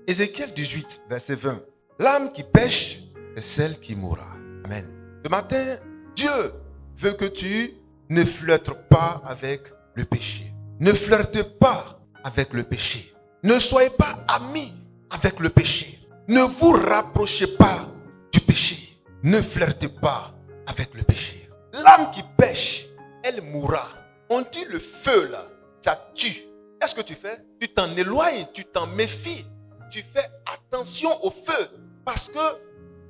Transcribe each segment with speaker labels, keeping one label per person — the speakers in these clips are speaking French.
Speaker 1: Ézéchiel 18, verset 20. L'âme qui pêche est celle qui mourra. Amen. Ce matin, Dieu veut que tu ne flirtes pas avec le péché. Ne flirte pas avec le péché. Ne soyez pas amis avec le péché. Ne vous rapprochez pas du péché. Ne flirtez pas avec le péché. L'âme qui pêche, elle mourra. On dit le feu là, ça tue. Qu'est-ce que tu fais? Tu t'en éloignes, tu t'en méfies. Tu fais attention au feu parce que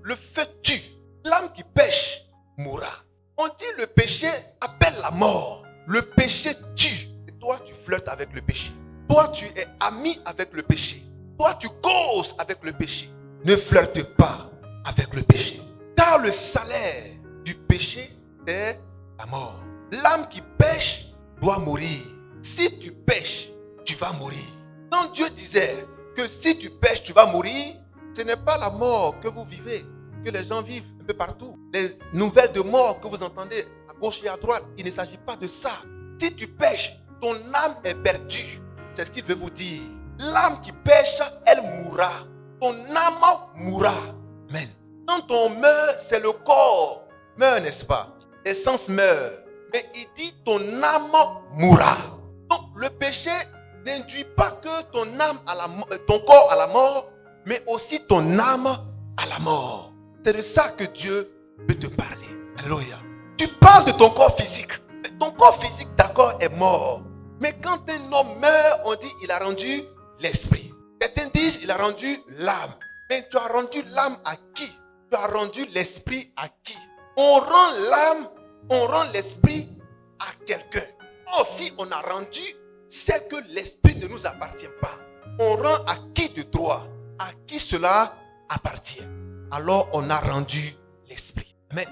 Speaker 1: le feu tue. L'âme qui pêche mourra. On dit le péché appelle la mort. Le péché tue. Et toi, tu flirtes avec le péché. Toi, tu es ami avec le péché. Toi, tu causes avec le péché. Ne flirte pas avec le péché. Car le salaire du péché est la mort. L'âme qui pêche doit mourir. Si tu pêches, tu vas mourir. Quand Dieu disait que si tu pêches, tu vas mourir, ce n'est pas la mort que vous vivez, que les gens vivent un peu partout. Les nouvelles de mort que vous entendez à gauche et à droite, il ne s'agit pas de ça. Si tu pêches, ton âme est perdue. C'est ce qu'il veut vous dire. L'âme qui pêche, elle mourra. Ton âme mourra. Amen. Quand on meurt, c'est le corps meurt, n'est-ce pas? L'essence meurt. Mais il dit ton âme mourra. Donc le péché n'induit pas que ton corps à la mort, mais aussi ton âme à la mort. C'est de ça que Dieu veut te parler. Alléluia. Tu parles de ton corps physique. Ton corps physique, d'accord, est mort. Mais quand un homme meurt, on dit il a rendu l'esprit. Certains disent il a rendu l'âme. Mais tu as rendu l'âme à qui? Tu as rendu l'esprit à qui? On rend l'âme, on rend l'esprit à quelqu'un. Or, si on a rendu, c'est que l'esprit ne nous appartient pas. On rend à qui de droit? À qui cela appartient? Alors on a rendu l'esprit. Mais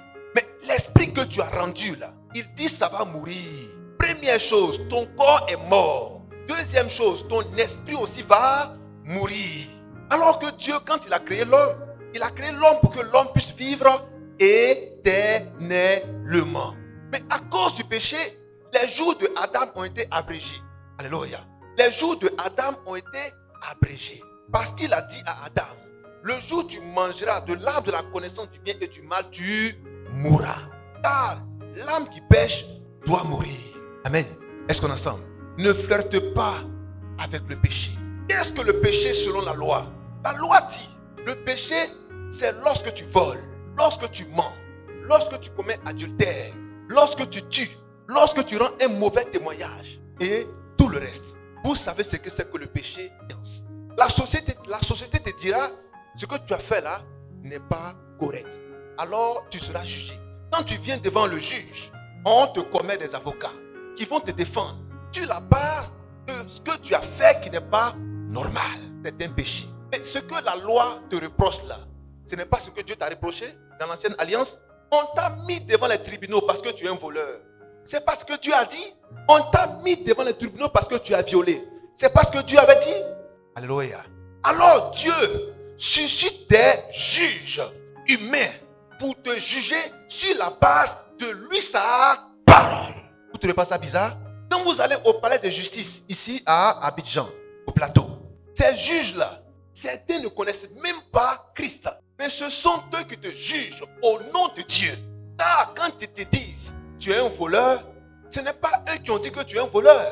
Speaker 1: l'esprit que tu as rendu là, il dit ça va mourir. Première chose, ton corps est mort. Deuxième chose, ton esprit aussi va mourir. Alors que Dieu, quand il a créé l'homme pour que l'homme puisse vivre éternellement. Mais à cause du péché, les jours de Adam ont été abrégés. Alléluia. Les jours de Adam ont été abrégés. Parce qu'il a dit à Adam, le jour où tu mangeras de l'arbre de la connaissance du bien et du mal, tu mourras. Car l'âme qui pêche doit mourir. Amen. Est-ce qu'on est ensemble? Ne flirte pas avec le péché. Qu'est-ce que le péché selon la loi? La loi dit, le péché, c'est lorsque tu voles, lorsque tu mens, lorsque tu commets adultère, lorsque tu tues, lorsque tu rends un mauvais témoignage et tout le reste. Vous savez ce que c'est que le péché? La société te dira, ce que tu as fait là n'est pas correct. Alors tu seras jugé. Quand tu viens devant le juge, on te commet des avocats qui vont te défendre sur la base de ce que tu as fait qui n'est pas normal. C'est un péché. Mais ce que la loi te reproche là, ce n'est pas ce que Dieu t'a reproché dans l'ancienne alliance. On t'a mis devant les tribunaux parce que tu es un voleur. C'est parce que Dieu a dit. On t'a mis devant les tribunaux parce que tu as violé. C'est parce que Dieu avait dit. Alléluia. Alors Dieu suscite des juges humains pour te juger sur la base de lui sa parole. Vous ne trouvez pas ça bizarre? Quand vous allez au palais de justice, ici à Abidjan, au plateau, ces juges-là, certains ne connaissent même pas Christ. Mais ce sont eux qui te jugent au nom de Dieu. Car quand ils te disent, tu es un voleur, ce n'est pas eux qui ont dit que tu es un voleur.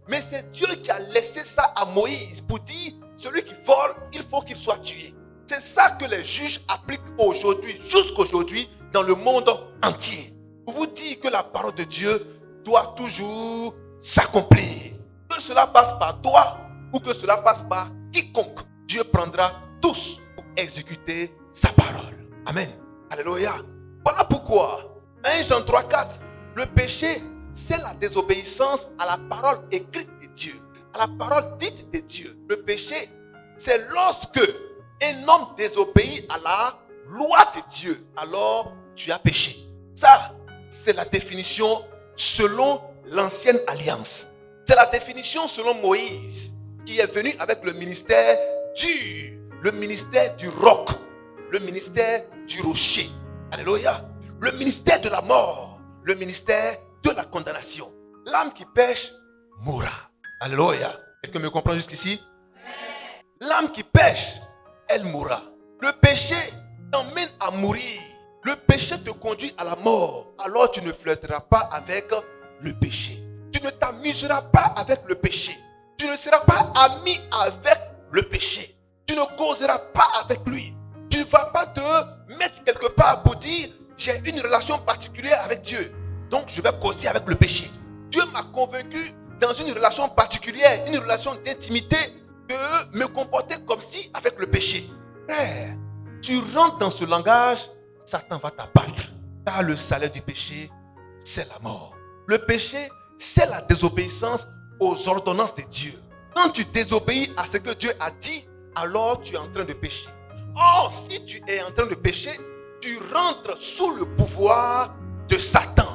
Speaker 1: Mais c'est Dieu qui a laissé ça à Moïse pour dire, celui qui vole, il faut qu'il soit tué. C'est ça que les juges appliquent aujourd'hui, jusqu'aujourd'hui, dans le monde entier. Pour vous dire que la parole de Dieu doit toujours s'accomplir. Que cela passe par toi ou que cela passe par quiconque, Dieu prendra tous pour exécuter sa parole. Amen. Alléluia. Voilà pourquoi, 1 Jean 3,4, le péché, c'est la désobéissance à la parole écrite de Dieu, à la parole dite de Dieu. Le péché, c'est lorsque un homme désobéit à la loi de Dieu, alors tu as péché. Ça, c'est la définition selon l'ancienne alliance. C'est la définition selon Moïse, qui est venu avec le ministère du roc, le ministère du rocher. Alléluia. Le ministère de la mort, le ministère de la condamnation. L'âme qui pêche mourra. Alléluia. Quelqu'un me comprend jusqu'ici? L'âme qui pêche, elle mourra. Le péché t'emmène à mourir. Le péché te conduit à la mort. Alors tu ne flirteras pas avec le péché. Tu ne t'amuseras pas avec le péché. Tu ne seras pas ami avec le péché. Tu ne causeras pas avec lui. Tu ne vas pas te mettre quelque part pour dire j'ai une relation particulière avec Dieu. Donc je vais causer avec le péché. Dieu m'a convaincu dans une relation particulière, une relation d'intimité, de me comporter comme si avec le péché. Frère, tu rentres dans ce langage, Satan va t'abattre. Car le salaire du péché, c'est la mort. Le péché, c'est la désobéissance aux ordonnances de Dieu. Quand tu désobéis à ce que Dieu a dit, alors tu es en train de pécher. Or, si tu es en train de pécher, tu rentres sous le pouvoir de Satan.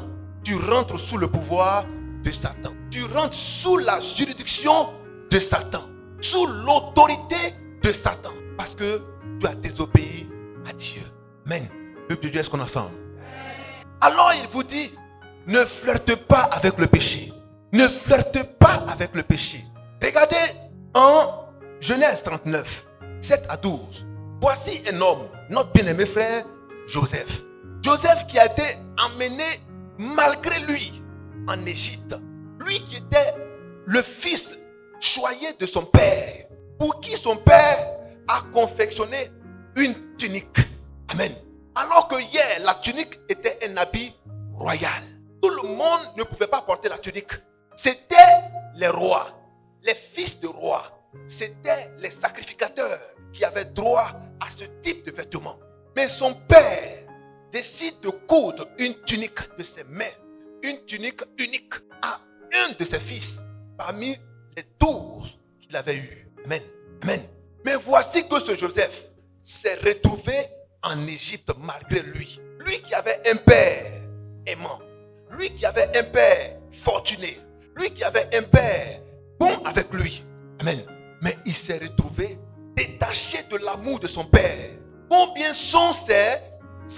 Speaker 1: Tu rentres sous le pouvoir de Satan. Tu rentres sous la juridiction de Satan. Sous l'autorité de Satan. Parce que tu as désobéi à Dieu. Amen. Le Dieu, est-ce qu'on est ensemble? Alors il vous dit, ne flirte pas avec le péché. Ne flirte pas avec le péché. Regardez en Genèse 39, 7 à 12. Voici un homme, notre bien-aimé frère Joseph. Joseph qui a été emmené malgré lui en Égypte. Lui qui était le fils choyé de son père. Pour qui son père a confectionné une tunique. Amen. Alors que hier, la tunique était un habit royal. Tout le monde ne pouvait pas porter la tunique. C'était les rois, les fils de rois. C'était les sacrificateurs qui avaient droit à ce type de vêtements. Mais son père décide de coudre une tunique de ses mains, une tunique unique à un de ses fils parmi les 12 qu'il avait eus. Amen. Amen. Mais voici que ce Joseph s'est retrouvé en Égypte malgré lui. Lui qui avait un père aimant, lui qui avait un père fortuné, lui qui avait un père bon avec lui. Amen. Mais il s'est retrouvé détaché de l'amour de son père. Combien sont ces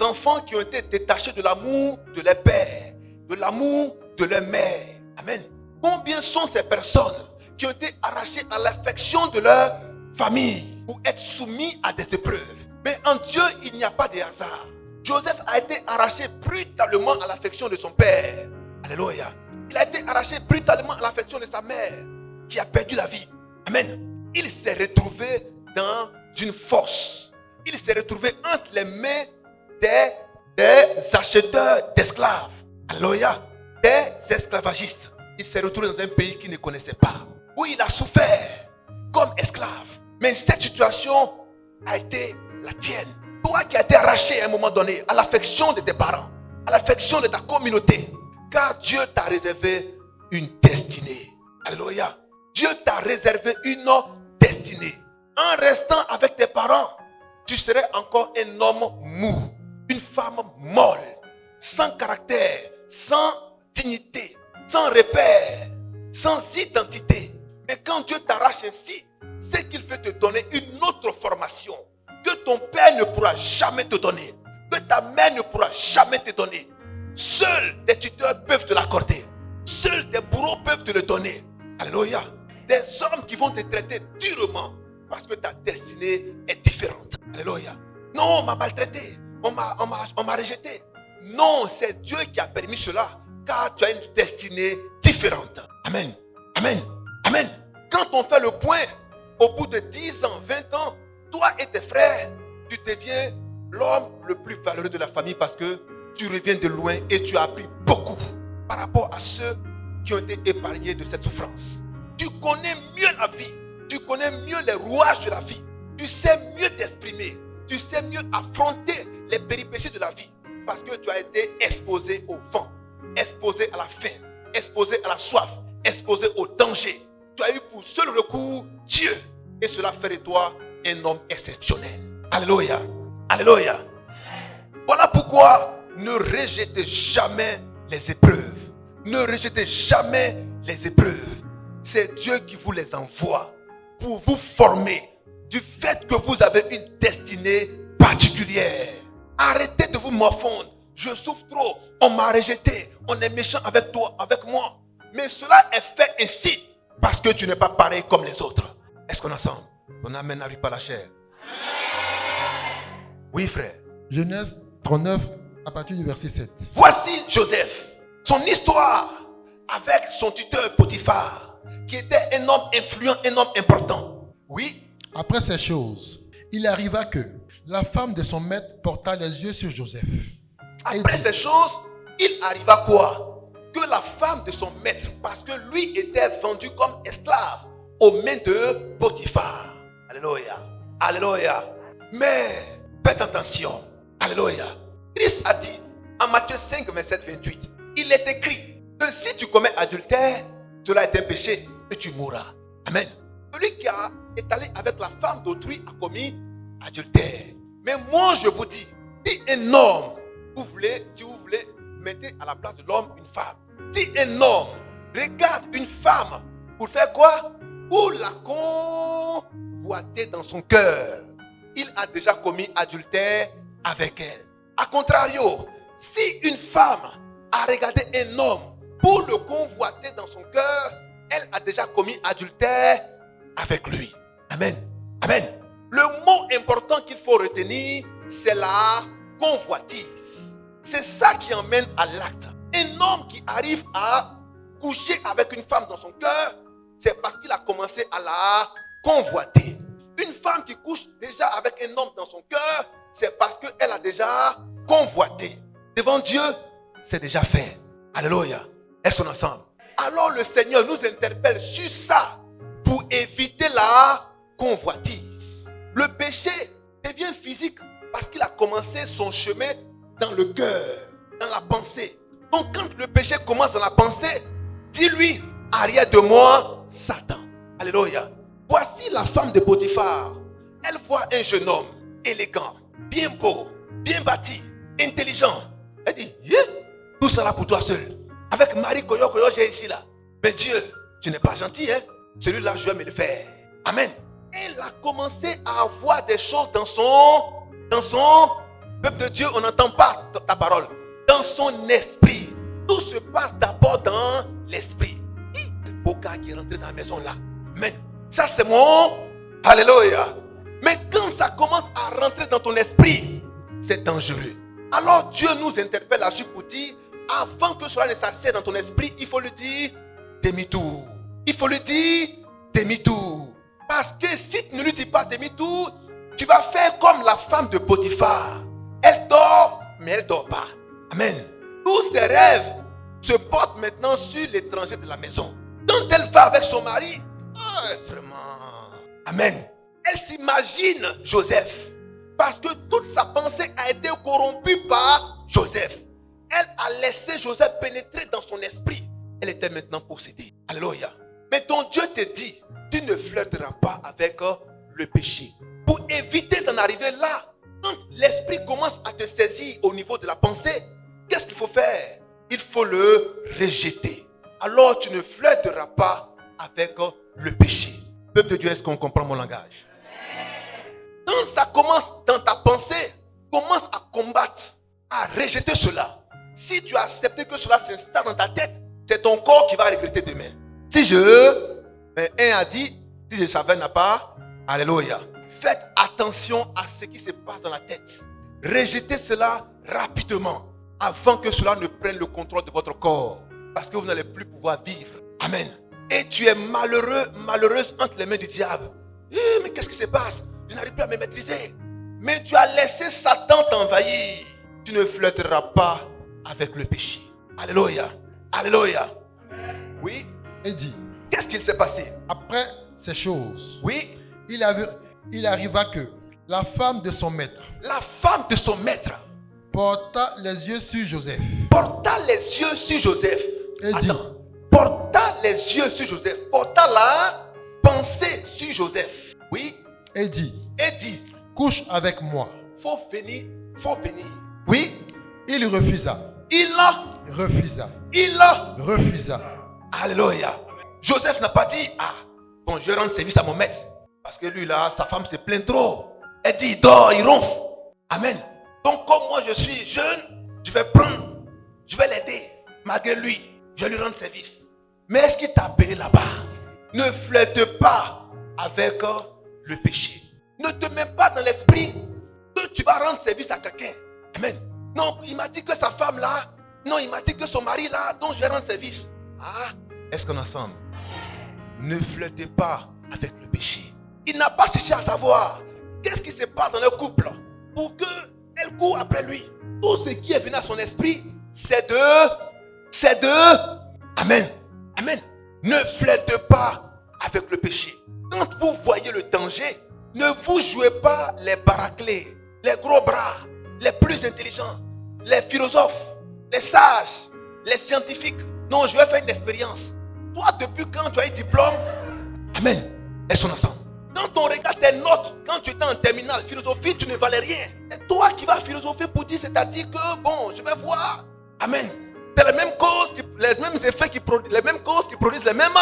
Speaker 1: enfants qui ont été détachés de l'amour de leur père, de l'amour de leur mère? Amen. Combien sont ces personnes qui ont été arrachées à l'affection de leur famille pour être soumis à des épreuves? Mais en Dieu, il n'y a pas de hasard. Joseph a été arraché brutalement à l'affection de son père. Alléluia. Il a été arraché brutalement à l'affection de sa mère qui a perdu la vie. Amen. Il s'est retrouvé dans une fosse. Il s'est retrouvé entre les mains des acheteurs d'esclaves. Alléluia. Des esclavagistes. Il s'est retrouvé dans un pays qu'il ne connaissait pas, où il a souffert comme esclave. Mais cette situation a été la tienne. Toi qui as été arraché à un moment donné à l'affection de tes parents, à l'affection de ta communauté, car Dieu t'a réservé une destinée. Alléluia. Dieu t'a réservé une destinée. En restant avec tes parents, tu serais encore un homme mou, une femme molle, sans caractère, sans dignité, sans repère, sans identité. Mais quand Dieu t'arrache ainsi, c'est qu'il veut te donner une autre formation que ton père ne pourra jamais te donner, que ta mère ne pourra jamais te donner. Seuls des tuteurs peuvent te l'accorder. Seuls des bourreaux peuvent te le donner. Alléluia. Des hommes qui vont te traiter durement parce que ta destinée est différente. Alléluia. Non, on m'a maltraité. On m'a rejeté. Non, c'est Dieu qui a permis cela, car tu as une destinée différente. Amen. Amen. Amen. Quand on fait le point, au bout de 10 ans, 20 ans, toi et tes frères, tu deviens l'homme le plus valeureux de la famille parce que tu reviens de loin et tu as appris beaucoup par rapport à ceux qui ont été épargnés de cette souffrance. Tu connais mieux la vie. Tu connais mieux les rouages de la vie. Tu sais mieux t'exprimer. Tu sais mieux affronter les péripéties de la vie parce que tu as été exposé au vent, exposé à la faim, exposé à la soif, exposé au danger. Tu as eu pour seul recours Dieu et cela fait de toi un homme exceptionnel. Alléluia. Alléluia. Voilà pourquoi ne rejetez jamais les épreuves. Ne rejetez jamais les épreuves. C'est Dieu qui vous les envoie pour vous former du fait que vous avez une destinée particulière. Arrêtez de vous morfondre. Je souffre trop. On m'a rejeté. On est méchant avec toi, avec moi. Mais cela est fait ainsi parce que tu n'es pas pareil comme les autres. Est-ce qu'on est ensemble? Ton amen n'arrive pas à la chair. Oui, frère.
Speaker 2: Genèse 39, à partir du verset 7.
Speaker 1: Voici Joseph, son histoire avec son tuteur Potiphar, qui était un homme influent, un homme important. Oui.
Speaker 2: Après ces choses, il arriva que la femme de son maître porta les yeux sur Joseph.
Speaker 1: Après ces choses, il arriva quoi? Que la femme de son maître, parce que lui était vendu comme esclave aux mains de Potiphar. Alléluia. Alléluia. Mais faites attention. Alléluia. Christ a dit en Matthieu 5, 27, 28, il est écrit que si tu commets adultère, cela est un péché et tu mourras. Amen. Celui qui est allé avec la femme d'autrui a commis adultère. Mais moi je vous dis, si un homme, si vous voulez, mettez à la place de l'homme une femme. Si un homme regarde une femme pour faire quoi? Pour la convoiter dans son cœur, il a déjà commis adultère avec elle. A contrario, si une femme a regardé un homme pour le convoiter dans son cœur, elle a déjà commis adultère avec lui. Amen. Amen. Le mot important qu'il faut retenir, c'est la convoitise. C'est ça qui emmène à l'acte. Un homme qui arrive à coucher avec une femme dans son cœur, c'est parce qu'il a commencé à la convoiter. Une femme qui couche déjà avec un homme dans son cœur, c'est parce qu'elle a déjà convoité. Devant Dieu, c'est déjà fait. Alléluia. Est-ce qu'on est ensemble? Alors le Seigneur nous interpelle sur ça pour éviter la convoitise. Le péché devient physique parce qu'il a commencé son chemin dans le cœur, dans la pensée. Donc quand le péché commence dans la pensée, dis-lui, arrière de moi, Satan. Alléluia. Voici la femme de Potiphar. Elle voit un jeune homme élégant, bien beau, bien bâti, intelligent. Elle dit, yeah, tout ça là pour toi seul. Avec Marie Koyo Koyo, j'ai ici là. Mais Dieu, tu n'es pas gentil, hein? Celui-là, je vais me le faire. Amen. Elle a commencé à avoir des choses dans son peuple de Dieu, on n'entend pas ta parole. Dans son esprit. Tout se passe d'abord dans l'esprit. Le beau gars qui est rentré dans la maison là. Amen. Ça c'est mon alléluia. Mais quand ça commence à rentrer dans ton esprit, c'est dangereux. Alors Dieu nous interpelle là-dessus pour dire, avant que cela ne s'assied dans ton esprit, il faut lui dire demi-tour. Il faut lui dire demi-tour. Parce que si tu ne lui dis pas demi-tour, tu vas faire comme la femme de Potiphar. Elle dort, mais elle ne dort pas. Amen. Tous ses rêves se portent maintenant sur l'étranger de la maison. Quand elle va avec son mari, vraiment. Amen. Elle s'imagine Joseph. Parce que toute sa pensée a été corrompue par Joseph. Elle a laissé Joseph pénétrer dans son esprit. Elle était maintenant possédée. Alléluia. Mais ton Dieu te dit, tu ne flirteras pas avec le péché. Pour éviter d'en arriver là, quand l'esprit commence à te saisir au niveau de la pensée, qu'est-ce qu'il faut faire? Il faut le rejeter. Alors tu ne flirteras pas avec le péché. Peuple de Dieu, est-ce qu'on comprend mon langage? Quand ça commence dans ta pensée, commence à combattre, à rejeter cela. Si tu as accepté que cela s'installe dans ta tête, c'est ton corps qui va regretter demain. Mais un a dit, si je savais n'a pas, alléluia. Faites attention à ce qui se passe dans la tête. Rejetez cela rapidement, avant que cela ne prenne le contrôle de votre corps. Parce que vous n'allez plus pouvoir vivre. Amen. Et tu es malheureux, malheureuse entre les mains du diable. Mais qu'est-ce qui se passe? Je n'arrive plus à me maîtriser. Mais tu as laissé Satan t'envahir. Tu ne flirteras pas avec le péché. Alléluia. Alléluia. Oui.
Speaker 2: Et dit,
Speaker 1: qu'est-ce qu'il s'est passé?
Speaker 2: après ces choses,
Speaker 1: Oui.
Speaker 2: il arriva que la femme de son maître
Speaker 1: La femme de son maître
Speaker 2: porta les yeux sur Joseph.
Speaker 1: porta les yeux sur Joseph.
Speaker 2: Et dit,
Speaker 1: porta les yeux sur Joseph. Porta la pensée sur Joseph. Oui.
Speaker 2: et dit, couche avec moi.
Speaker 1: Faut venir. Faut venir. Oui.
Speaker 2: Il refusa.
Speaker 1: Il
Speaker 2: refusa.
Speaker 1: Alléluia. Joseph n'a pas dit, bon, je vais rendre service à mon maître. Parce que lui là, sa femme se plaint trop. Elle dit, il dort, il ronfle. Amen. Donc comme moi je suis jeune, je vais l'aider. Malgré lui, je vais lui rendre service. Mais est-ce qu'il t'a appelé là-bas? Ne flirte pas avec le péché. Ne te mets pas dans l'esprit que tu vas rendre service à quelqu'un. Amen. Non, il m'a dit que sa femme là, non, il m'a dit que son mari là, donc je vais rendre service. Ah, est-ce qu'on est ensemble? Ne flirtez pas avec le péché. Il n'a pas cherché à savoir qu'est-ce qui se passe dans le couple pour qu'elle court après lui. Tout ce qui est venu à son esprit, c'est de, amen, amen. Ne flirtez pas avec le péché. Quand vous voyez le danger, ne vous jouez pas les baraclés, les gros bras, les plus intelligents, les philosophes, les sages, les scientifiques. Non, je vais faire une expérience. Toi, depuis quand tu as eu diplôme, amen, est-ce qu'on ensemble? Quand on regarde tes notes, quand tu étais en terminale, philosophie, tu ne valais rien. C'est toi qui vas philosopher pour dire, c'est-à-dire que, bon, je vais voir. Amen. C'est les mêmes causes, les mêmes effets qui produisent, les mêmes causes qui produisent les mêmes.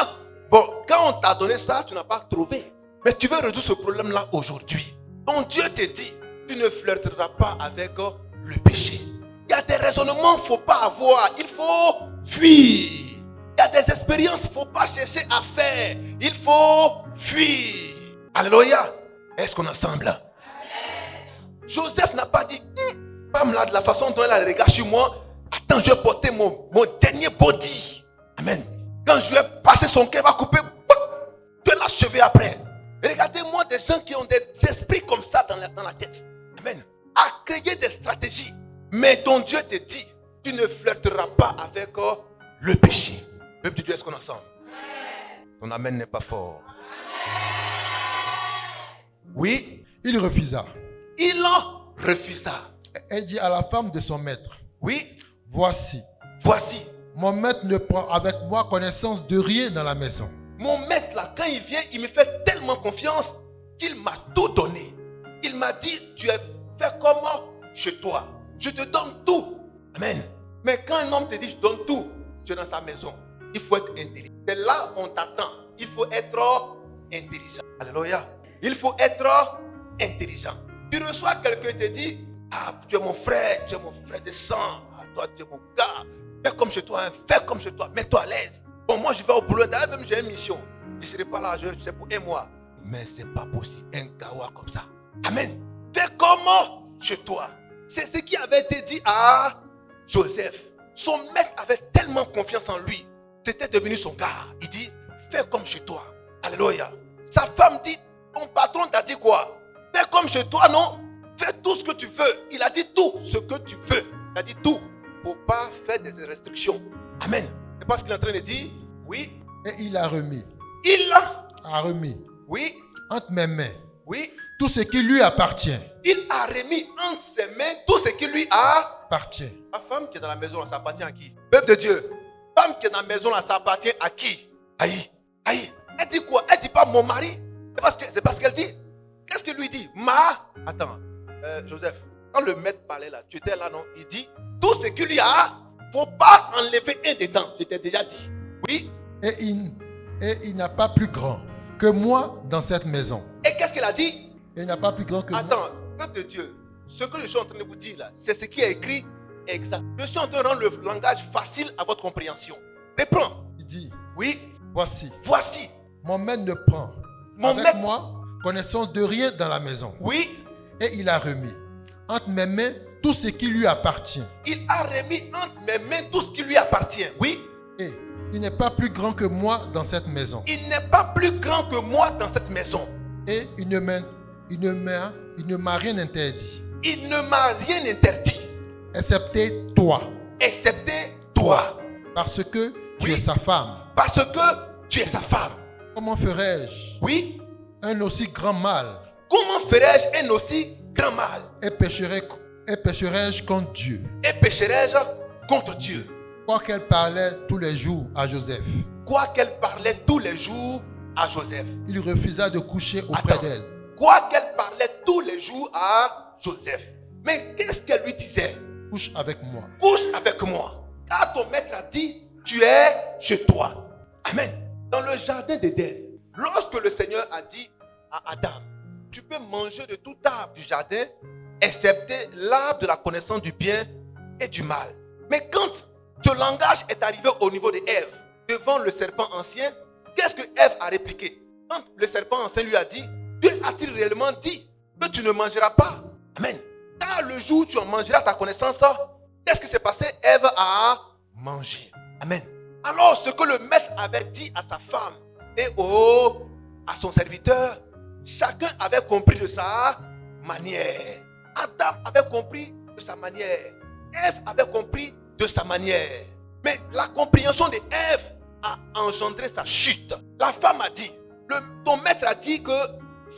Speaker 1: Bon, quand on t'a donné ça, tu n'as pas trouvé. Mais tu veux résoudre ce problème-là aujourd'hui. Ton Dieu te dit, tu ne flirteras pas avec le péché. Il y a des raisonnements qu'il ne faut pas avoir. Il faut fuir. Il y a des expériences qu'il ne faut pas chercher à faire. Il faut fuir. Alléluia. Est-ce qu'on est ensemble? Joseph n'a pas dit, femme là, de la façon dont elle a le regard sur moi, attends, je vais porter mon dernier body. Amen. Quand je vais passer son cœur, va couper, je vais l'achever après. Regardez-moi des gens qui ont des esprits comme ça dans la tête. Amen. À créer des stratégies. Mais ton Dieu te dit, tu ne flirteras pas avec le péché. Peuple de Dieu, est-ce qu'on est ensemble? Ton amen n'est pas fort. Oui.
Speaker 2: Il refusa.
Speaker 1: Il en refusa.
Speaker 2: Elle dit à la femme de son maître,
Speaker 1: oui.
Speaker 2: voici, mon maître ne prend avec moi connaissance de rien dans la maison.
Speaker 1: Mon maître là, quand il vient, il me fait tellement confiance qu'il m'a tout donné. Il m'a dit, tu es fait comment chez toi? Je te donne tout. Amen. Mais quand un homme te dit, je donne tout, tu es dans sa maison. Il faut être intelligent. C'est là où on t'attend. Il faut être intelligent. Alléluia. Il faut être intelligent. Tu reçois quelqu'un qui te dit, ah, tu es mon frère de sang. Ah, toi, tu es mon gars. Fais comme chez toi, hein. Fais comme chez toi. Mets-toi à l'aise. Bon, moi, je vais au boulot. D'ailleurs, même j'ai une mission. Je ne serai pas là, c'est pour un mois. Mais ce n'est pas possible. Un gawa comme ça. Amen. Fais comme chez toi. C'est ce qui avait été dit à Joseph. Son maître avait tellement confiance en lui. C'était devenu son gars. Il dit, fais comme chez toi. Alléluia. Sa femme dit, ton patron t'a dit quoi? Fais comme chez toi, non? Fais tout ce que tu veux. Il a dit tout ce que tu veux. Il a dit tout. Il ne faut pas faire des restrictions. Amen. C'est pas ce qu'il est en train de dire? Oui.
Speaker 2: Et il a remis.
Speaker 1: Il
Speaker 2: a remis.
Speaker 1: Oui.
Speaker 2: Entre mes mains.
Speaker 1: Oui.
Speaker 2: Tout ce qui lui appartient.
Speaker 1: Il a remis entre ses mains tout ce qui lui appartient. La femme qui est dans la maison, là, ça appartient à qui? Peuple de Dieu. Femme qui est dans la maison, là, ça appartient à qui? Aïe. Aïe. Elle dit quoi? Elle dit pas mon mari. C'est parce qu'elle dit. Qu'est-ce qu'il lui dit? Attends. Joseph, quand le maître parlait là, tu étais là, non? Il dit, tout ce qu'il lui a, faut pas enlever un dedans. Je t'ai déjà dit. Oui.
Speaker 2: Et il n'a pas plus grand que moi dans cette maison.
Speaker 1: Et qu'est-ce qu'il a dit?
Speaker 2: Il n'a pas plus grand que moi.
Speaker 1: Attends, peuple de Dieu, ce que je suis en train de vous dire là, c'est ce qui est écrit exact. Je suis en train de rendre le langage facile à votre compréhension. Reprends.
Speaker 2: Il dit,
Speaker 1: oui.
Speaker 2: Voici.
Speaker 1: Mon
Speaker 2: maître ne prend avec moi connaissance de rien dans la maison.
Speaker 1: Oui.
Speaker 2: Et il a remis entre mes mains tout ce qui lui appartient.
Speaker 1: Il a remis entre mes mains tout ce qui lui appartient. Oui.
Speaker 2: Et il n'est pas plus grand que moi dans cette maison.
Speaker 1: Il n'est pas plus grand que moi dans cette maison.
Speaker 2: Et il ne m'a rien interdit.
Speaker 1: Il ne m'a rien interdit.
Speaker 2: Excepté toi. Parce que tu es sa femme.
Speaker 1: Parce que tu es sa femme.
Speaker 2: Comment ferais-je?
Speaker 1: Oui.
Speaker 2: Un aussi grand mal.
Speaker 1: Comment ferais-je un aussi grand mal?
Speaker 2: Et pécherais-je contre Dieu?
Speaker 1: Et pécherais-je contre Dieu?
Speaker 2: Quoiqu'elle parlait tous les jours à Joseph.
Speaker 1: Il
Speaker 2: refusa de coucher auprès d'elle.
Speaker 1: Quoiqu'elle parlait tous les jours à Joseph. Mais qu'est-ce qu'elle lui disait?
Speaker 2: Couche avec moi.
Speaker 1: Car ton maître a dit, tu es chez toi. Amen. Dans le jardin d'Éden, lorsque le Seigneur a dit à Adam, tu peux manger de tout arbre du jardin, excepté l'arbre de la connaissance du bien et du mal. Mais quand ce langage est arrivé au niveau de Ève, devant le serpent ancien, qu'est-ce que Ève a répliqué? Quand le serpent ancien lui a dit, Dieu a-t-il réellement dit que tu ne mangeras pas? Amen. Car le jour où tu en mangeras ta connaissance, qu'est-ce qui s'est passé? Ève a mangé. Amen. Alors ce que le maître avait dit à sa femme et à son serviteur, chacun avait compris de sa manière. Adam avait compris de sa manière. Ève avait compris de sa manière. Mais la compréhension de Ève a engendré sa chute. La femme a dit, ton maître a dit que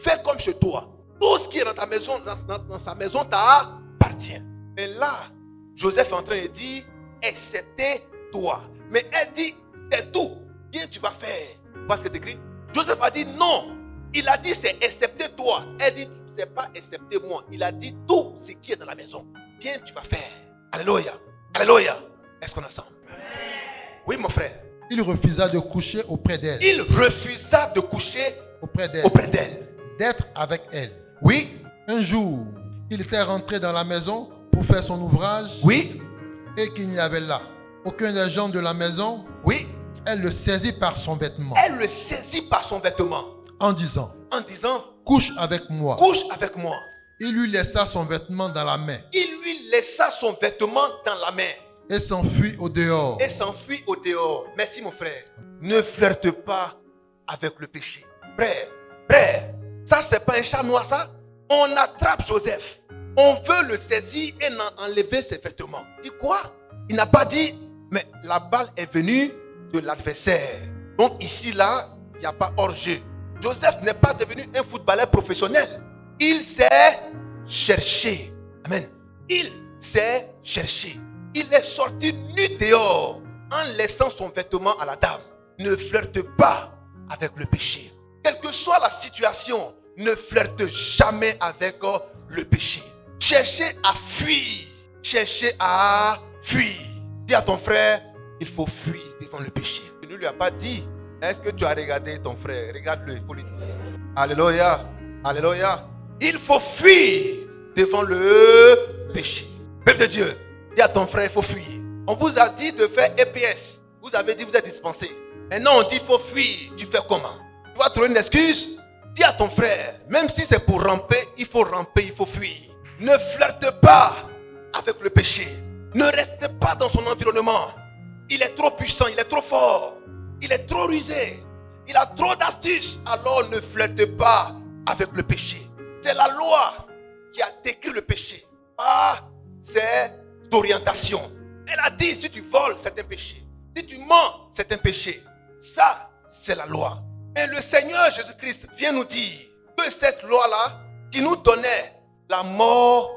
Speaker 1: fais comme chez toi. Tout ce qui est dans ta maison, dans sa maison t'appartient. Mais là, Joseph est en train de dire, excepté toi. Mais elle dit, c'est tout. Bien tu vas faire. Vous voyez ce que c'est écrit? Joseph a dit non. Il a dit c'est excepté toi. Elle dit c'est pas excepté moi. Il a dit tout ce qui est dans la maison. Bien tu vas faire. Alléluia. Alléluia. Est-ce qu'on est ensemble? Oui mon frère.
Speaker 2: Il refusa de coucher auprès d'elle.
Speaker 1: Il refusa de coucher
Speaker 2: auprès d'elle. D'être avec elle.
Speaker 1: Oui.
Speaker 2: Un jour, il était rentré dans la maison pour faire son ouvrage.
Speaker 1: Oui.
Speaker 2: Et qu'il n'y avait là aucun des gens de la maison.
Speaker 1: Oui.
Speaker 2: Elle le saisit par son vêtement.
Speaker 1: Elle le saisit par son vêtement.
Speaker 2: En disant,
Speaker 1: couche
Speaker 2: avec moi.
Speaker 1: Couche avec moi.
Speaker 2: Il lui laissa son vêtement dans la main.
Speaker 1: Il lui laissa son vêtement dans la main.
Speaker 2: Et s'enfuit au dehors.
Speaker 1: Merci mon frère. Ne flirte pas avec le péché. Frère, ça c'est pas un chat noir ça. On attrape Joseph. On veut le saisir et enlever ses vêtements. Dis quoi? Il n'a pas dit, mais la balle est venue de l'adversaire. Donc ici, là, il n'y a pas hors-jeu. Joseph n'est pas devenu un footballeur professionnel. Il s'est cherché. Amen. Il s'est cherché. Il est sorti nu dehors en laissant son vêtement à la dame. Ne flirte pas avec le péché. Quelle que soit la situation, ne flirte jamais avec le péché. Cherchez à fuir. Cherchez à fuir. Dis à ton frère, il faut fuir devant le péché. Il ne lui a pas dit, est-ce que tu as regardé ton frère? Regarde-le, il faut lui dire. Alléluia. Alléluia. Il faut fuir devant le péché. Peuple de Dieu, dis à ton frère, il faut fuir. On vous a dit de faire EPS. Vous avez dit, vous êtes dispensé. Maintenant, on dit, il faut fuir. Tu fais comment? Tu vas trouver une excuse? Dis à ton frère, même si c'est pour ramper, il faut fuir. Ne flirte pas avec le péché. Ne reste pas dans son environnement. Il est trop puissant, il est trop fort. Il est trop rusé. Il a trop d'astuces. Alors ne flirte pas avec le péché. C'est la loi qui a décrit le péché. Pas ses orientations. Elle a dit, si tu voles, c'est un péché. Si tu mens, c'est un péché. Ça, c'est la loi. Et le Seigneur Jésus-Christ vient nous dire que cette loi-là, qui nous donnait la mort,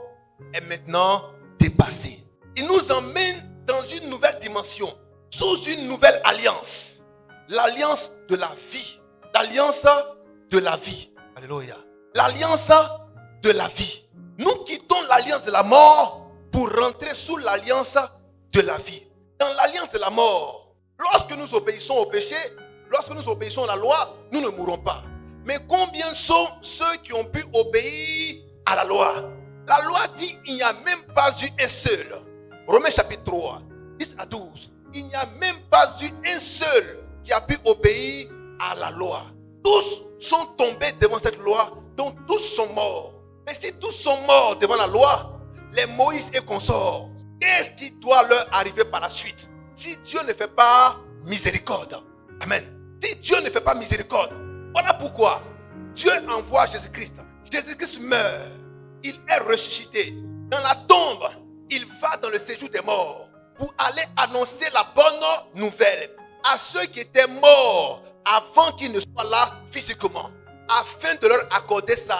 Speaker 1: est maintenant dépassée. Il nous emmène dans une nouvelle dimension, sous une nouvelle alliance. L'alliance de la vie. L'alliance de la vie. Alléluia. L'alliance de la vie. Nous quittons l'alliance de la mort pour rentrer sous l'alliance de la vie. Dans l'alliance de la mort, lorsque nous obéissons au péché, lorsque nous obéissons à la loi, nous ne mourrons pas. Mais combien sont ceux qui ont pu obéir à la loi? La loi dit il n'y a même pas eu un seul. Romains chapitre 3, 10 à 12. Il n'y a même pas eu un seul qui a pu obéir à la loi. Tous sont tombés devant cette loi, donc tous sont morts. Mais si tous sont morts devant la loi, les Moïse et consorts, qu'est-ce qui doit leur arriver par la suite? Si Dieu ne fait pas miséricorde. Amen. Si Dieu ne fait pas miséricorde, voilà pourquoi Dieu envoie Jésus-Christ. Jésus-Christ meurt. Il est ressuscité. Dans la tombe, il va dans le séjour des morts pour aller annoncer la bonne nouvelle à ceux qui étaient morts avant qu'ils ne soient là physiquement, afin de leur accorder sa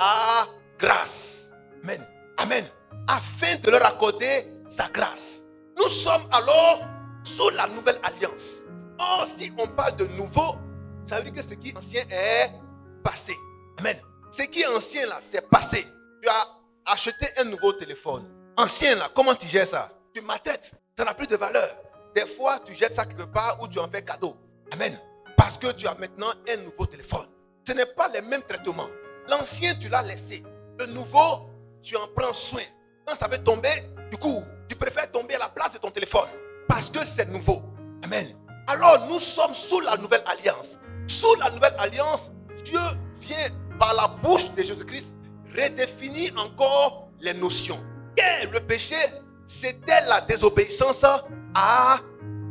Speaker 1: grâce. Amen. Amen. Afin de leur accorder sa grâce. Nous sommes alors sous la nouvelle alliance. Or, si on parle de nouveau, ça veut dire que ce qui est ancien est passé. Amen. Ce qui est ancien là, c'est passé. Tu as acheté un nouveau téléphone. Ancien là, comment tu gères ça? Tu maltraites. Ça n'a plus de valeur. Des fois, tu jettes ça quelque part ou tu en fais cadeau. Amen. Parce que tu as maintenant un nouveau téléphone. Ce n'est pas les mêmes traitements. L'ancien, tu l'as laissé. Le nouveau, tu en prends soin. Quand ça veut tomber, du coup, tu préfères tomber à la place de ton téléphone. Parce que c'est nouveau. Amen. Alors, nous sommes sous la nouvelle alliance. Sous la nouvelle alliance, Dieu vient par la bouche de Jésus-Christ, redéfinit encore les notions. Et le péché, c'était la désobéissance à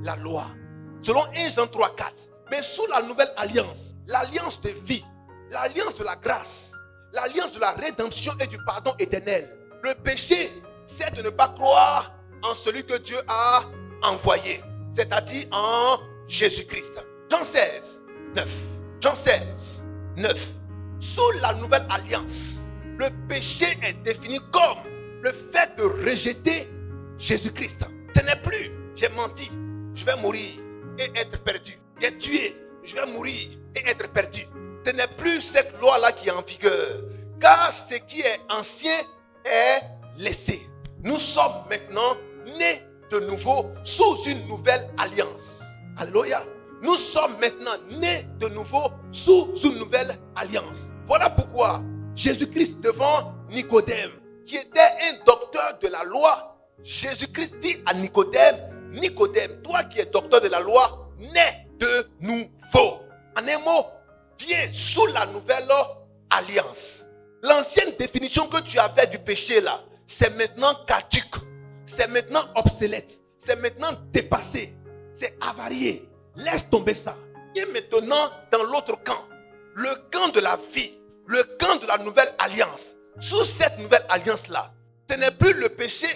Speaker 1: la loi. Selon 1 Jean 3, 4. Mais sous la nouvelle alliance, l'alliance de vie, l'alliance de la grâce, l'alliance de la rédemption et du pardon éternel, le péché, c'est de ne pas croire en celui que Dieu a envoyé, c'est-à-dire en Jésus-Christ. Jean 16, 9. Jean 16, 9. Sous la nouvelle alliance, le péché est défini comme le fait de rejeter Jésus-Christ. Ce n'est plus, j'ai menti, je vais mourir et être perdu. J'ai tué, je vais mourir et être perdu. Ce n'est plus cette loi-là qui est en vigueur. Car ce qui est ancien est laissé. Nous sommes maintenant nés de nouveau sous une nouvelle alliance. Alléluia. Nous sommes maintenant nés de nouveau sous une nouvelle alliance. Voilà pourquoi Jésus-Christ devant Nicodème, qui était un docteur de la loi, Jésus-Christ dit à Nicodème, Nicodème, toi qui es docteur de la loi, nais de nouveau. En un mot, viens sous la nouvelle alliance. L'ancienne définition que tu avais du péché là, c'est maintenant caduque, c'est maintenant obsolète, c'est maintenant dépassé, c'est avarié. Laisse tomber ça. Viens maintenant dans l'autre camp, le camp de la vie, le camp de la nouvelle alliance. Sous cette nouvelle alliance là, ce n'est plus le péché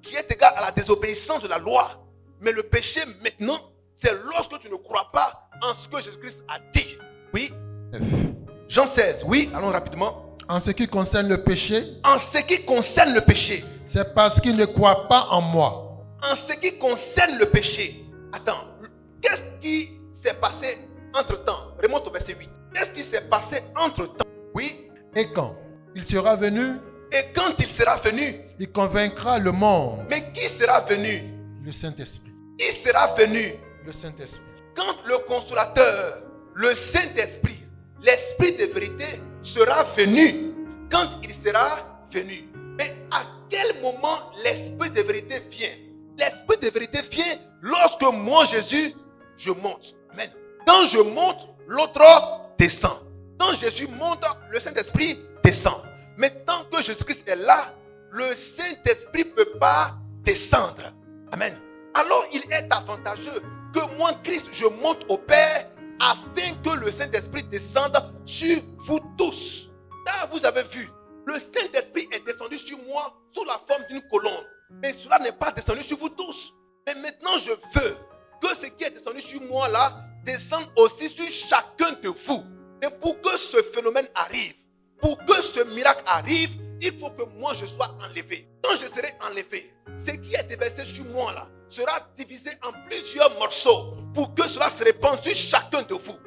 Speaker 1: qui est égal à la désobéissance de la loi, mais le péché maintenant, c'est lorsque tu ne crois pas en ce que Jésus-Christ a dit. Oui. Jean 16, oui, allons rapidement.
Speaker 2: En ce qui concerne le péché,
Speaker 1: En ce qui concerne le péché,
Speaker 2: c'est parce qu'il ne croit pas en moi.
Speaker 1: en ce qui concerne le péché, attends, qu'est-ce qui s'est passé entre-temps? Remonte au verset 8. Qu'est-ce qui s'est passé entre-temps? Oui.
Speaker 2: Et quand il sera venu,
Speaker 1: Et quand il sera venu,
Speaker 2: il convaincra le monde.
Speaker 1: mais qui sera venu?
Speaker 2: Le Saint-Esprit.
Speaker 1: Qui sera venu?
Speaker 2: Le Saint-Esprit.
Speaker 1: Quand le consolateur, le Saint-Esprit, l'Esprit de vérité sera venu, quand il sera venu. Mais à quel moment l'Esprit de vérité vient? L'Esprit de vérité vient lorsque moi, Jésus, je monte. Amen. Quand je monte, l'autre descend. Quand Jésus monte, le Saint-Esprit descend. Mais tant que Jésus-Christ est là, le Saint-Esprit ne peut pas descendre. Amen. Alors il est avantageux que moi, Christ, je monte au Père afin que le Saint-Esprit descende sur vous tous. Car vous avez vu, le Saint-Esprit est descendu sur moi sous la forme d'une colombe. Mais cela n'est pas descendu sur vous tous. Mais maintenant, je veux que ce qui est descendu sur moi là descende aussi sur chacun de vous. Et pour que ce phénomène arrive, pour que ce miracle arrive, il faut que moi je sois enlevé. Quand je serai enlevé, ce qui est déversé sur moi là sera divisé en plusieurs morceaux pour que cela se répande sur chacun de vous.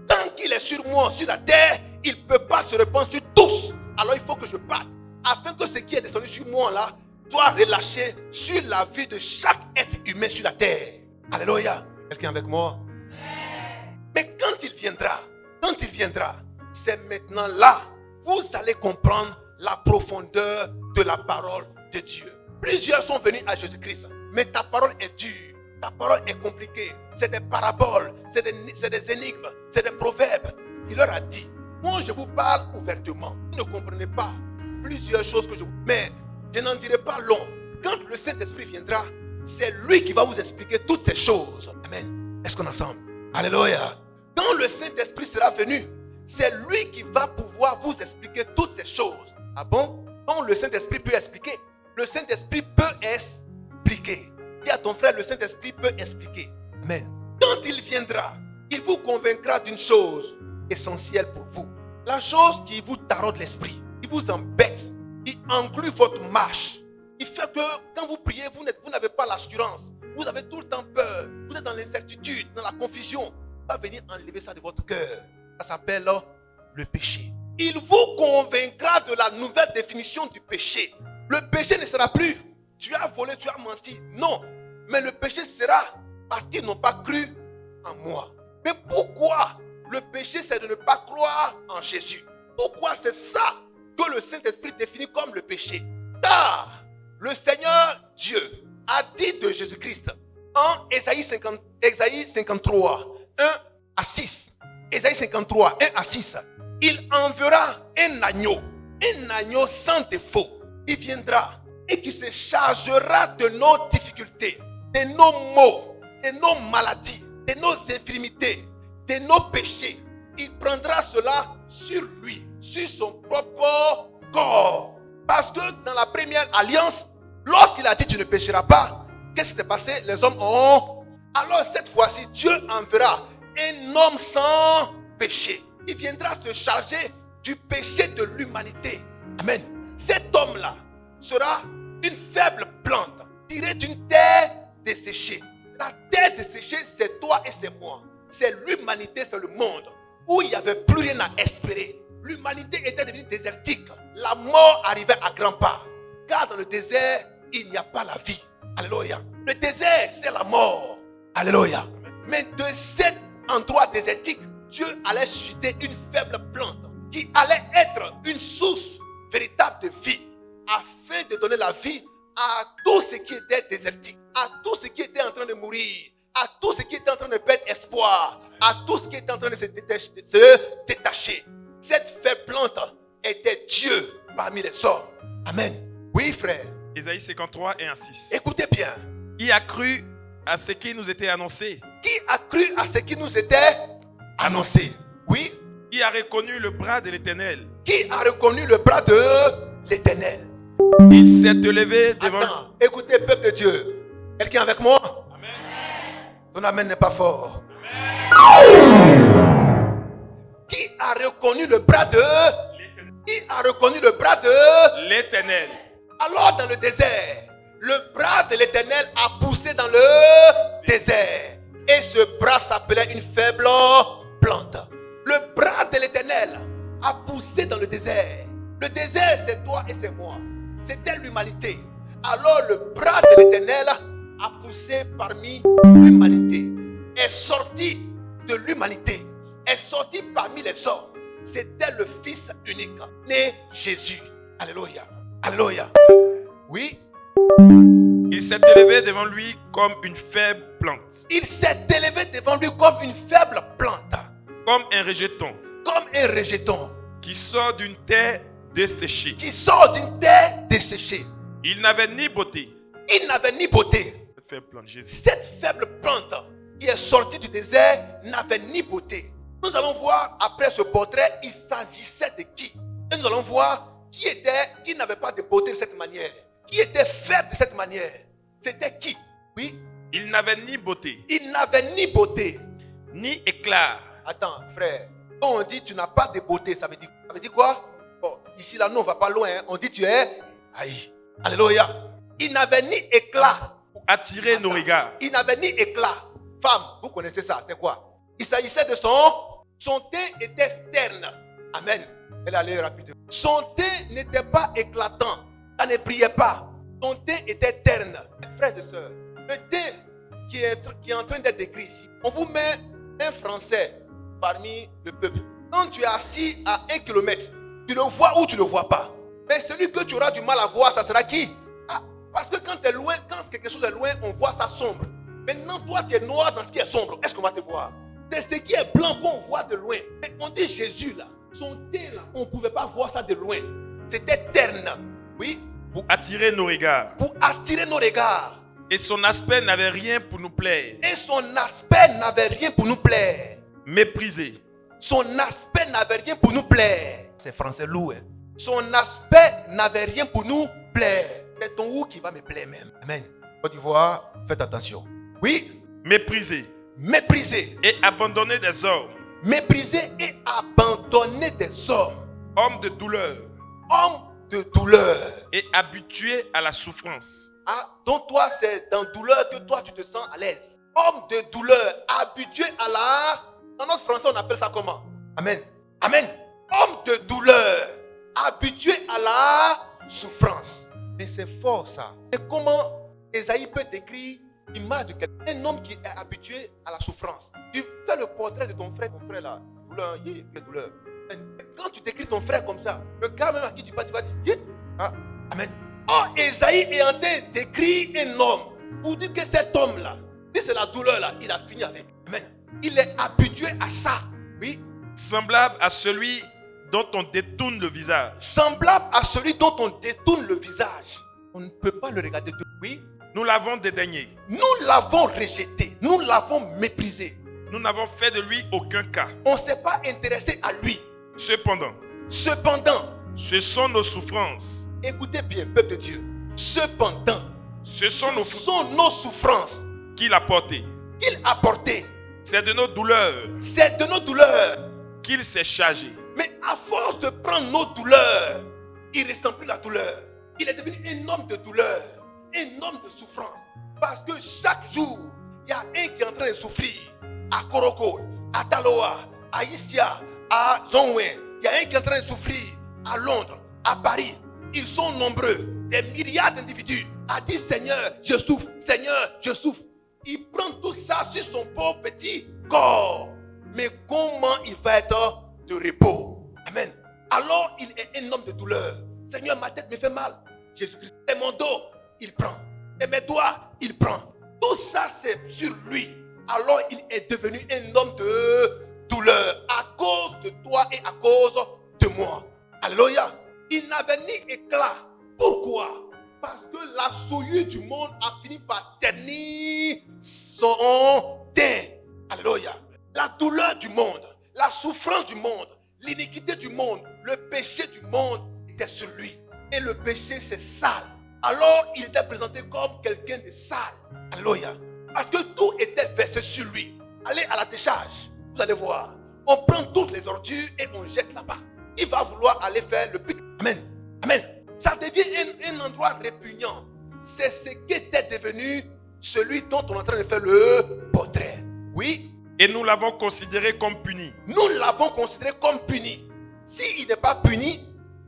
Speaker 1: Tant qu'il est sur moi, sur la terre, il ne peut pas se répandre sur tous. Alors il faut que je parte afin que ce qui est descendu sur moi là soit relâché sur la vie de chaque être humain sur la terre. Alléluia. Quelqu'un avec moi? Mais quand il viendra, c'est maintenant là, vous allez comprendre la profondeur de la parole de Dieu. Plusieurs sont venus à Jésus-Christ, mais ta parole est dure, ta parole est compliquée. C'est des paraboles, c'est des énigmes, c'est des proverbes. Il leur a dit, moi je vous parle ouvertement. Vous ne comprenez pas plusieurs choses que je vous... Mais je n'en dirai pas long. Quand le Saint-Esprit viendra, c'est lui qui va vous expliquer toutes ces choses. Amen. Est-ce qu'on est ensemble? Alléluia. Quand le Saint-Esprit sera venu, c'est lui qui va pouvoir vous expliquer toutes ces choses. Ah bon? Quand le Saint-Esprit peut expliquer, le Saint-Esprit peut expliquer. Dis à ton frère, le Saint-Esprit peut expliquer. Amen. Quand il viendra, il vous convaincra d'une chose essentielle pour vous. La chose qui vous taraude l'esprit, qui vous embête, qui engloue votre marche. Il fait que quand vous priez, vous n'avez pas l'assurance. Vous avez tout le temps peur. Vous êtes dans l'incertitude, dans la confusion. Il va venir enlever ça de votre cœur. Ça s'appelle le péché. Il vous convaincra de la nouvelle définition du péché. Le péché ne sera plus tu as volé, tu as menti. Non. Mais le péché sera parce qu'ils n'ont pas cru en moi. Mais pourquoi le péché, c'est de ne pas croire en Jésus? Pourquoi c'est ça que le Saint-Esprit définit comme le péché? Car le Seigneur Dieu a dit de Jésus-Christ en Ésaïe 53, 1 à 6. Ésaïe 53, 1 à 6. il enverra un agneau sans défaut. Il viendra et qui se chargera de nos difficultés, de nos maux, de nos maladies, de nos infirmités, de nos péchés. Il prendra cela sur lui, sur son propre corps. Parce que dans la première alliance, lorsqu'il a dit tu ne pécheras pas, qu'est-ce qui s'est passé? Les hommes ont... Alors cette fois-ci, Dieu enverra un homme sans péché. Il viendra se charger du péché de l'humanité. Amen. Cet homme-là sera une faible plante tirée d'une terre desséchée. La terre desséchée, c'est toi et c'est moi. C'est l'humanité, c'est le monde où il n'y avait plus rien à espérer. L'humanité était devenue désertique. La mort arrivait à grands pas. Car dans le désert, il n'y a pas la vie. Alléluia. Le désert, c'est la mort. Alléluia. Mais de cet endroit désertique, Dieu allait susciter une faible plante qui allait être une source véritable de vie afin de donner la vie à tout ce qui était désertique, à tout ce qui était en train de mourir, à tout ce qui était en train de perdre espoir, à tout ce qui était en train de se détacher. Cette faible plante était Dieu parmi les hommes. Amen. Oui, frère.
Speaker 3: Ésaïe 53 et 6.
Speaker 1: Écoutez bien.
Speaker 3: Qui a cru à ce qui nous était annoncé?
Speaker 1: Qui a cru à ce qui nous était annoncé? Oui.
Speaker 3: Qui a reconnu le bras de l'Éternel?
Speaker 1: Qui a reconnu le bras de l'Éternel?
Speaker 3: Il s'est élevé devant...
Speaker 1: Attends, écoutez, peuple de Dieu. Quelqu'un avec moi?
Speaker 3: Amen.
Speaker 1: Ton amen n'est pas fort. Qui a reconnu le bras de... Qui a reconnu le bras de...
Speaker 3: l'Éternel.
Speaker 1: Alors dans le désert, le bras de l'Éternel a poussé dans le désert. Et ce bras s'appelait une faible plante. Le bras de l'Éternel a poussé dans le désert. Le désert, c'est toi et c'est moi. C'était l'humanité. Alors le bras de l'Éternel a poussé parmi l'humanité. Est sorti de l'humanité. Est sorti parmi les hommes. C'était le Fils unique, né Jésus. Alléluia. Alléluia. Oui.
Speaker 3: Il s'est élevé devant lui comme une faible plante.
Speaker 1: Il s'est élevé devant lui comme une faible plante.
Speaker 3: Comme un rejeton.
Speaker 1: Comme un rejeton.
Speaker 3: Qui sort d'une terre desséchée.
Speaker 1: Qui sort d'une terre desséchée.
Speaker 3: Il n'avait ni beauté.
Speaker 1: Il n'avait ni beauté.
Speaker 3: Cette faible plante, Jésus.
Speaker 1: Cette faible plante qui est sortie du désert n'avait ni beauté. Nous allons voir après ce portrait, il s'agissait de qui? Et nous allons voir qui n'avait pas de beauté de cette manière. Qui était faible de cette manière. C'était qui? Oui.
Speaker 3: Il n'avait ni beauté.
Speaker 1: Il n'avait ni beauté.
Speaker 3: Ni éclat.
Speaker 1: Attends, frère. Quand on dit tu n'as pas de beauté, ça veut dire quoi? Bon, ici, là, nous, on ne va pas loin. Hein. On dit tu es... Aïe. Alléluia. Il n'avait ni éclat.
Speaker 3: Pour attirer nos regards.
Speaker 1: Il n'avait ni éclat. Femme, vous connaissez ça, c'est quoi? Il s'agissait de son teint était terne. Amen. Elle allait rapidement. Son teint n'était pas éclatant. Ça ne brillait pas. Son teint était terne. Frères et sœurs, le teint qui est en train d'être décrit ici, on vous met un Français parmi le peuple. Quand tu es assis à 1 kilomètre, tu le vois ou tu ne le vois pas. Mais celui que tu auras du mal à voir, ça sera qui? Ah, parce que quand tu es loin, quand quelque chose est loin, on voit ça sombre. Maintenant, toi, tu es noir dans ce qui est sombre. Est-ce qu'on va te voir? C'est ce qui est blanc qu'on voit de loin. Mais on dit Jésus là, son teint là, on ne pouvait pas voir ça de loin. C'était terne. Oui.
Speaker 3: Pour attirer nos regards.
Speaker 1: Pour attirer nos regards.
Speaker 3: Et son aspect n'avait rien pour nous plaire.
Speaker 1: Et son aspect n'avait rien pour nous plaire.
Speaker 3: Méprisé.
Speaker 1: Son aspect n'avait rien pour nous plaire. C'est français lourd. Hein? Son aspect n'avait rien pour nous plaire. C'est ton ou qui va me plaire même. Amen. Côte d'Ivoire, faites attention. Oui.
Speaker 3: Méprisé.
Speaker 1: Méprisé.
Speaker 3: Et abandonné des hommes.
Speaker 1: Méprisé et abandonné des hommes.
Speaker 3: Homme de douleur.
Speaker 1: Homme de douleur.
Speaker 3: Et habitué à la souffrance.
Speaker 1: Ah, donc toi, c'est dans douleur que toi, tu te sens à l'aise. Homme de douleur, habitué à la... Dans notre français, on appelle ça comment? Amen. Amen. Homme de douleur, habitué à la souffrance. Mais c'est fort ça. Et comment Ésaïe peut décrire l'image de quelqu'un? Un homme qui est habitué à la souffrance. Tu fais le portrait de ton frère là. Douleur, douleur. Quand tu décris ton frère comme ça, le gars même à qui tu vas dire, ah, amen. Oh, Ésaïe est en train d'écrire un homme pour dire que cet homme-là, si c'est la douleur là, il a fini avec. Amen. Il est habitué à ça. Oui.
Speaker 3: Semblable à celui dont on détourne le visage.
Speaker 1: Semblable à celui dont on détourne le visage. On ne peut pas le regarder de oui.
Speaker 3: Nous l'avons dédaigné.
Speaker 1: Nous l'avons rejeté. Nous l'avons méprisé.
Speaker 3: Nous n'avons fait de lui aucun cas.
Speaker 1: On ne s'est pas intéressé à lui.
Speaker 3: Cependant,
Speaker 1: Ce
Speaker 3: sont nos souffrances.
Speaker 1: écoutez bien, peuple de Dieu. Cependant,
Speaker 3: Ce sont nos
Speaker 1: ce
Speaker 3: souffrances
Speaker 1: sont nos souffrances
Speaker 3: qu'il a portées.
Speaker 1: qu'il a portées.
Speaker 3: C'est de nos douleurs
Speaker 1: C'est de nos douleurs.
Speaker 3: qu'il s'est chargé.
Speaker 1: Mais à force de prendre nos douleurs, il ne ressent plus la douleur. Il est devenu un homme de douleur, un homme de souffrance. Parce que chaque jour, il y a un qui est en train de souffrir. À Koroko, à Taloa, à Issia, à Zonwen. Il y a un qui est en train de souffrir à Londres, à Paris. Ils sont nombreux, des milliards d'individus. A dit Seigneur, je souffre, Seigneur, je souffre. Il prend tout ça sur son pauvre petit corps. Mais comment il va être de repos? Amen. Alors il est un homme de douleur. Seigneur, ma tête me fait mal. Jésus-Christ, c'est mon dos, il prend. C'est mes doigts, il prend. Tout ça, c'est sur lui. Alors il est devenu un homme de douleur à cause de toi et à cause de moi. Alléluia. Il n'avait ni éclat. Pourquoi? Parce que la souillure du monde a fini par ternir son teint. Alléluia. La douleur du monde, la souffrance du monde, l'iniquité du monde, le péché du monde était sur lui. Et le péché, c'est sale. Alors, il était présenté comme quelqu'un de sale. Alléluia. Parce que tout était versé sur lui. Allez à la décharge. Vous allez voir. On prend toutes les ordures et on jette là-bas. Il va vouloir aller faire le pic. Amen. Amen. Ça devient un endroit répugnant. C'est ce qu'était devenu celui dont on est en train de faire le portrait. Oui.
Speaker 3: Et nous l'avons considéré comme puni.
Speaker 1: Nous l'avons considéré comme puni. S'il n'est pas puni,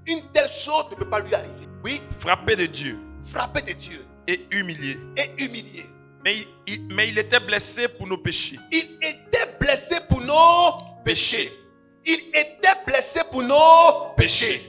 Speaker 1: une telle chose ne peut pas lui arriver. Oui.
Speaker 3: Frappé de Dieu.
Speaker 1: Frappé de Dieu.
Speaker 3: Et humilié.
Speaker 1: Et humilié.
Speaker 3: Mais il était blessé pour nos péchés.
Speaker 1: Il était blessé pour nos péchés. Il était blessé pour nos péchés.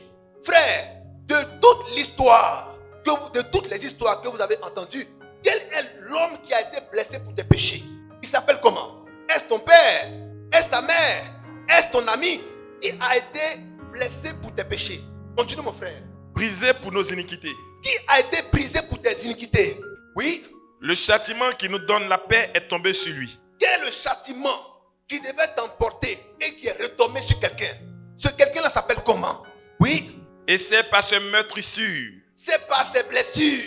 Speaker 1: Frère, de toute l'histoire, de toutes les histoires que vous avez entendues, quel est l'homme qui a été blessé pour tes péchés? Il s'appelle comment? Est-ce ton père? Est-ce ta mère? Est-ce ton ami? Il a été blessé pour tes péchés. Continue mon frère.
Speaker 3: Brisé pour nos iniquités.
Speaker 1: Qui a été brisé pour tes iniquités? Oui.
Speaker 3: Le châtiment qui nous donne la paix est tombé sur lui.
Speaker 1: Quel est le châtiment qui devait t'emporter et qui est retombé sur quelqu'un? Ce quelqu'un-là s'appelle comment? Oui.
Speaker 3: Et c'est par ce meurtrissure
Speaker 1: C'est par ses blessures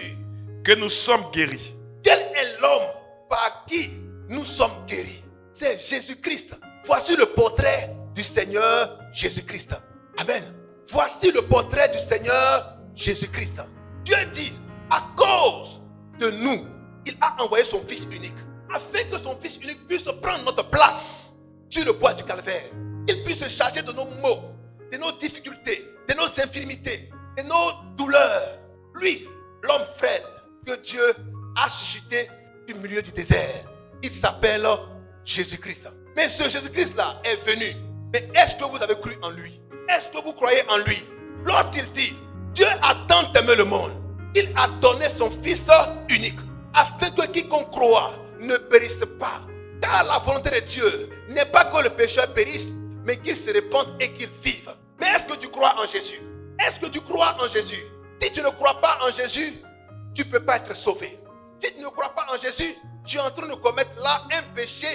Speaker 3: que nous sommes guéris.
Speaker 1: Quel est l'homme par qui nous sommes guéris? C'est Jésus-Christ. Voici le portrait du Seigneur Jésus-Christ. Amen. Voici le portrait du Seigneur Jésus-Christ. Dieu dit, à cause de nous, il a envoyé son Fils unique, afin que son Fils unique puisse prendre notre place sur le bois du calvaire. Il puisse se charger de nos maux, de nos difficultés, de nos infirmités, de nos douleurs. Lui, l'homme frêle que Dieu a suscité du milieu du désert, il s'appelle Jésus-Christ. Mais ce Jésus-Christ-là est venu. Mais est-ce que vous avez cru en lui? Est-ce que vous croyez en lui? Lorsqu'il dit, Dieu a tant aimé le monde, il a donné son Fils unique, afin que quiconque croit ne périsse pas. Car la volonté de Dieu n'est pas que le pécheur périsse, mais qu'il se répande et qu'il vive. Mais est-ce que tu crois en Jésus? Est-ce que tu crois en Jésus? Si tu ne crois pas en Jésus, tu ne peux pas être sauvé. Si tu ne crois pas en Jésus, tu es en train de commettre là un péché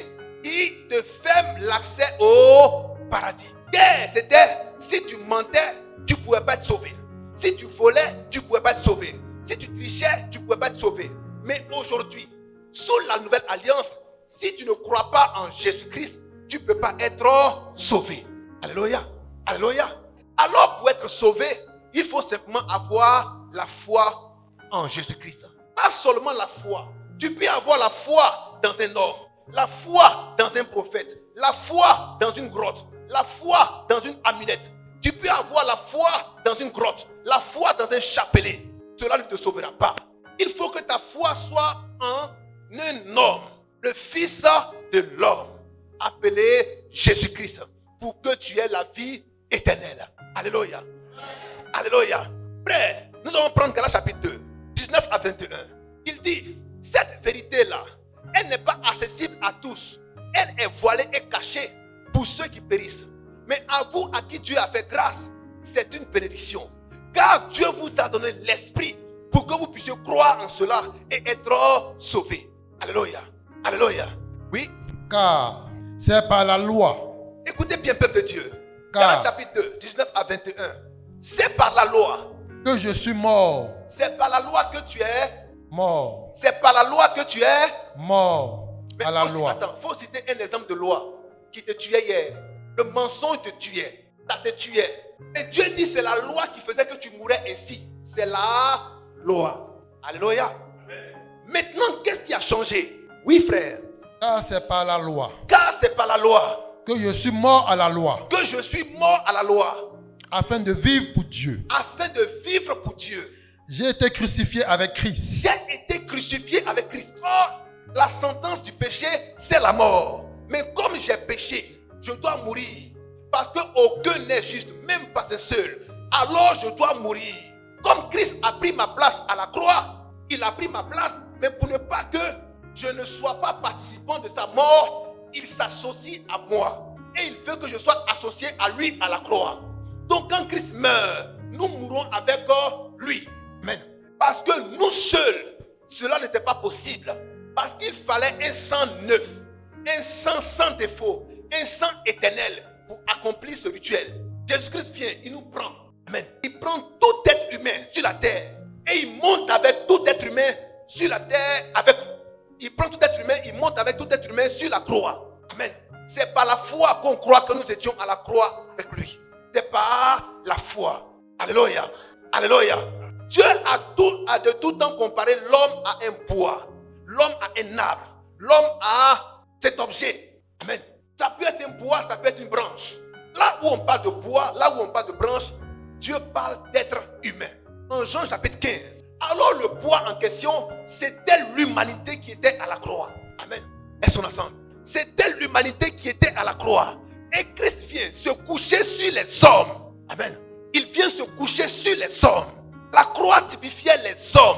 Speaker 1: qui te ferme l'accès au paradis. C'était, si tu mentais, tu ne pouvais pas être sauvé. Si tu volais, tu ne pouvais pas être sauvé. Si tu trichais, tu ne pouvais pas être sauvé. Mais aujourd'hui, sous la nouvelle alliance, si tu ne crois pas en Jésus-Christ, tu ne peux pas être sauvé. Alléluia. Alléluia. Alors pour être sauvé, il faut simplement avoir la foi en Jésus-Christ. Pas seulement la foi. Tu peux avoir la foi dans un homme, la foi dans un prophète, la foi dans une grotte, la foi dans une amulette. Tu peux avoir la foi dans une grotte, la foi dans un chapelet. Cela ne te sauvera pas. Il faut que ta foi soit en un homme, le Fils de l'homme, appelé Jésus-Christ, pour que tu aies la vie éternelle. Alléluia. Alléluia. Frère, nous allons prendre Galates chapitre 2, 19 à 21. Il dit, cette vérité-là, elle n'est pas accessible à tous. Elle est voilée et cachée pour ceux qui périssent. Mais à vous, à qui Dieu a fait grâce, c'est une bénédiction. Car Dieu vous a donné l'esprit pour que vous puissiez croire en cela et être sauvés. Alléluia. Alléluia. Oui.
Speaker 2: Car c'est par la loi
Speaker 1: Écoutez bien, peuple de Dieu.
Speaker 2: Car-
Speaker 1: Dans le chapitre 2, 19 à 21. C'est par la loi.
Speaker 2: que je suis mort,
Speaker 1: C'est par la loi que tu es.
Speaker 2: mort,
Speaker 1: C'est par la loi que tu es.
Speaker 2: mort
Speaker 1: Mais
Speaker 2: à la
Speaker 1: faut,
Speaker 2: loi.
Speaker 1: attends, faut citer un exemple de loi qui te tuait hier. Le mensonge te tuait. Ça te tuait. Et Dieu dit c'est la loi qui faisait que tu mourais ainsi. C'est la loi. Alléluia. Maintenant, qu'est-ce qui a changé? Oui, frère.
Speaker 2: Car c'est par la loi
Speaker 1: Car c'est par la loi
Speaker 2: que je suis mort à la loi,
Speaker 1: que je suis mort à la loi
Speaker 2: afin de vivre pour Dieu.
Speaker 1: afin de vivre pour Dieu.
Speaker 2: J'ai été crucifié avec Christ.
Speaker 1: J'ai été crucifié avec Christ. Or, la sentence du péché, c'est la mort. Mais comme j'ai péché, je dois mourir. Parce qu'aucun n'est juste, même pas un seul. Alors je dois mourir. Comme Christ a pris ma place à la croix, il a pris ma place, mais pour ne pas que je ne sois pas participant de sa mort, il s'associe à moi. Et il veut que je sois associé à lui à la croix. Donc quand Christ meurt, nous mourrons avec lui. Amen. Parce que nous seuls, cela n'était pas possible. Parce qu'il fallait un sang neuf, un sang sans défaut, un sang éternel pour accomplir ce rituel. Jésus-Christ vient, il nous prend. Amen. Il prend tout être humain sur la terre et il monte avec tout être humain sur la terre. Il prend tout être humain, il monte avec tout être humain sur la croix. Amen. C'est par la foi qu'on croit que nous étions à la croix avec lui. C'est par la foi. Alléluia. Alléluia. Dieu a de tout temps comparé l'homme à un bois, l'homme à un arbre, l'homme à cet objet. Amen. Ça peut être un bois, ça peut être une branche. Là où on parle de bois, là où on parle de branche, Dieu parle d'être humain. En Jean chapitre 15. Alors le bois en question, c'était l'humanité qui était à la croix. Amen. Est-ce qu'on ensemble? C'était l'humanité qui était à la croix. Et Christ vient se coucher sur les hommes. Amen. Il vient se coucher sur les hommes. La croix typifiait les hommes.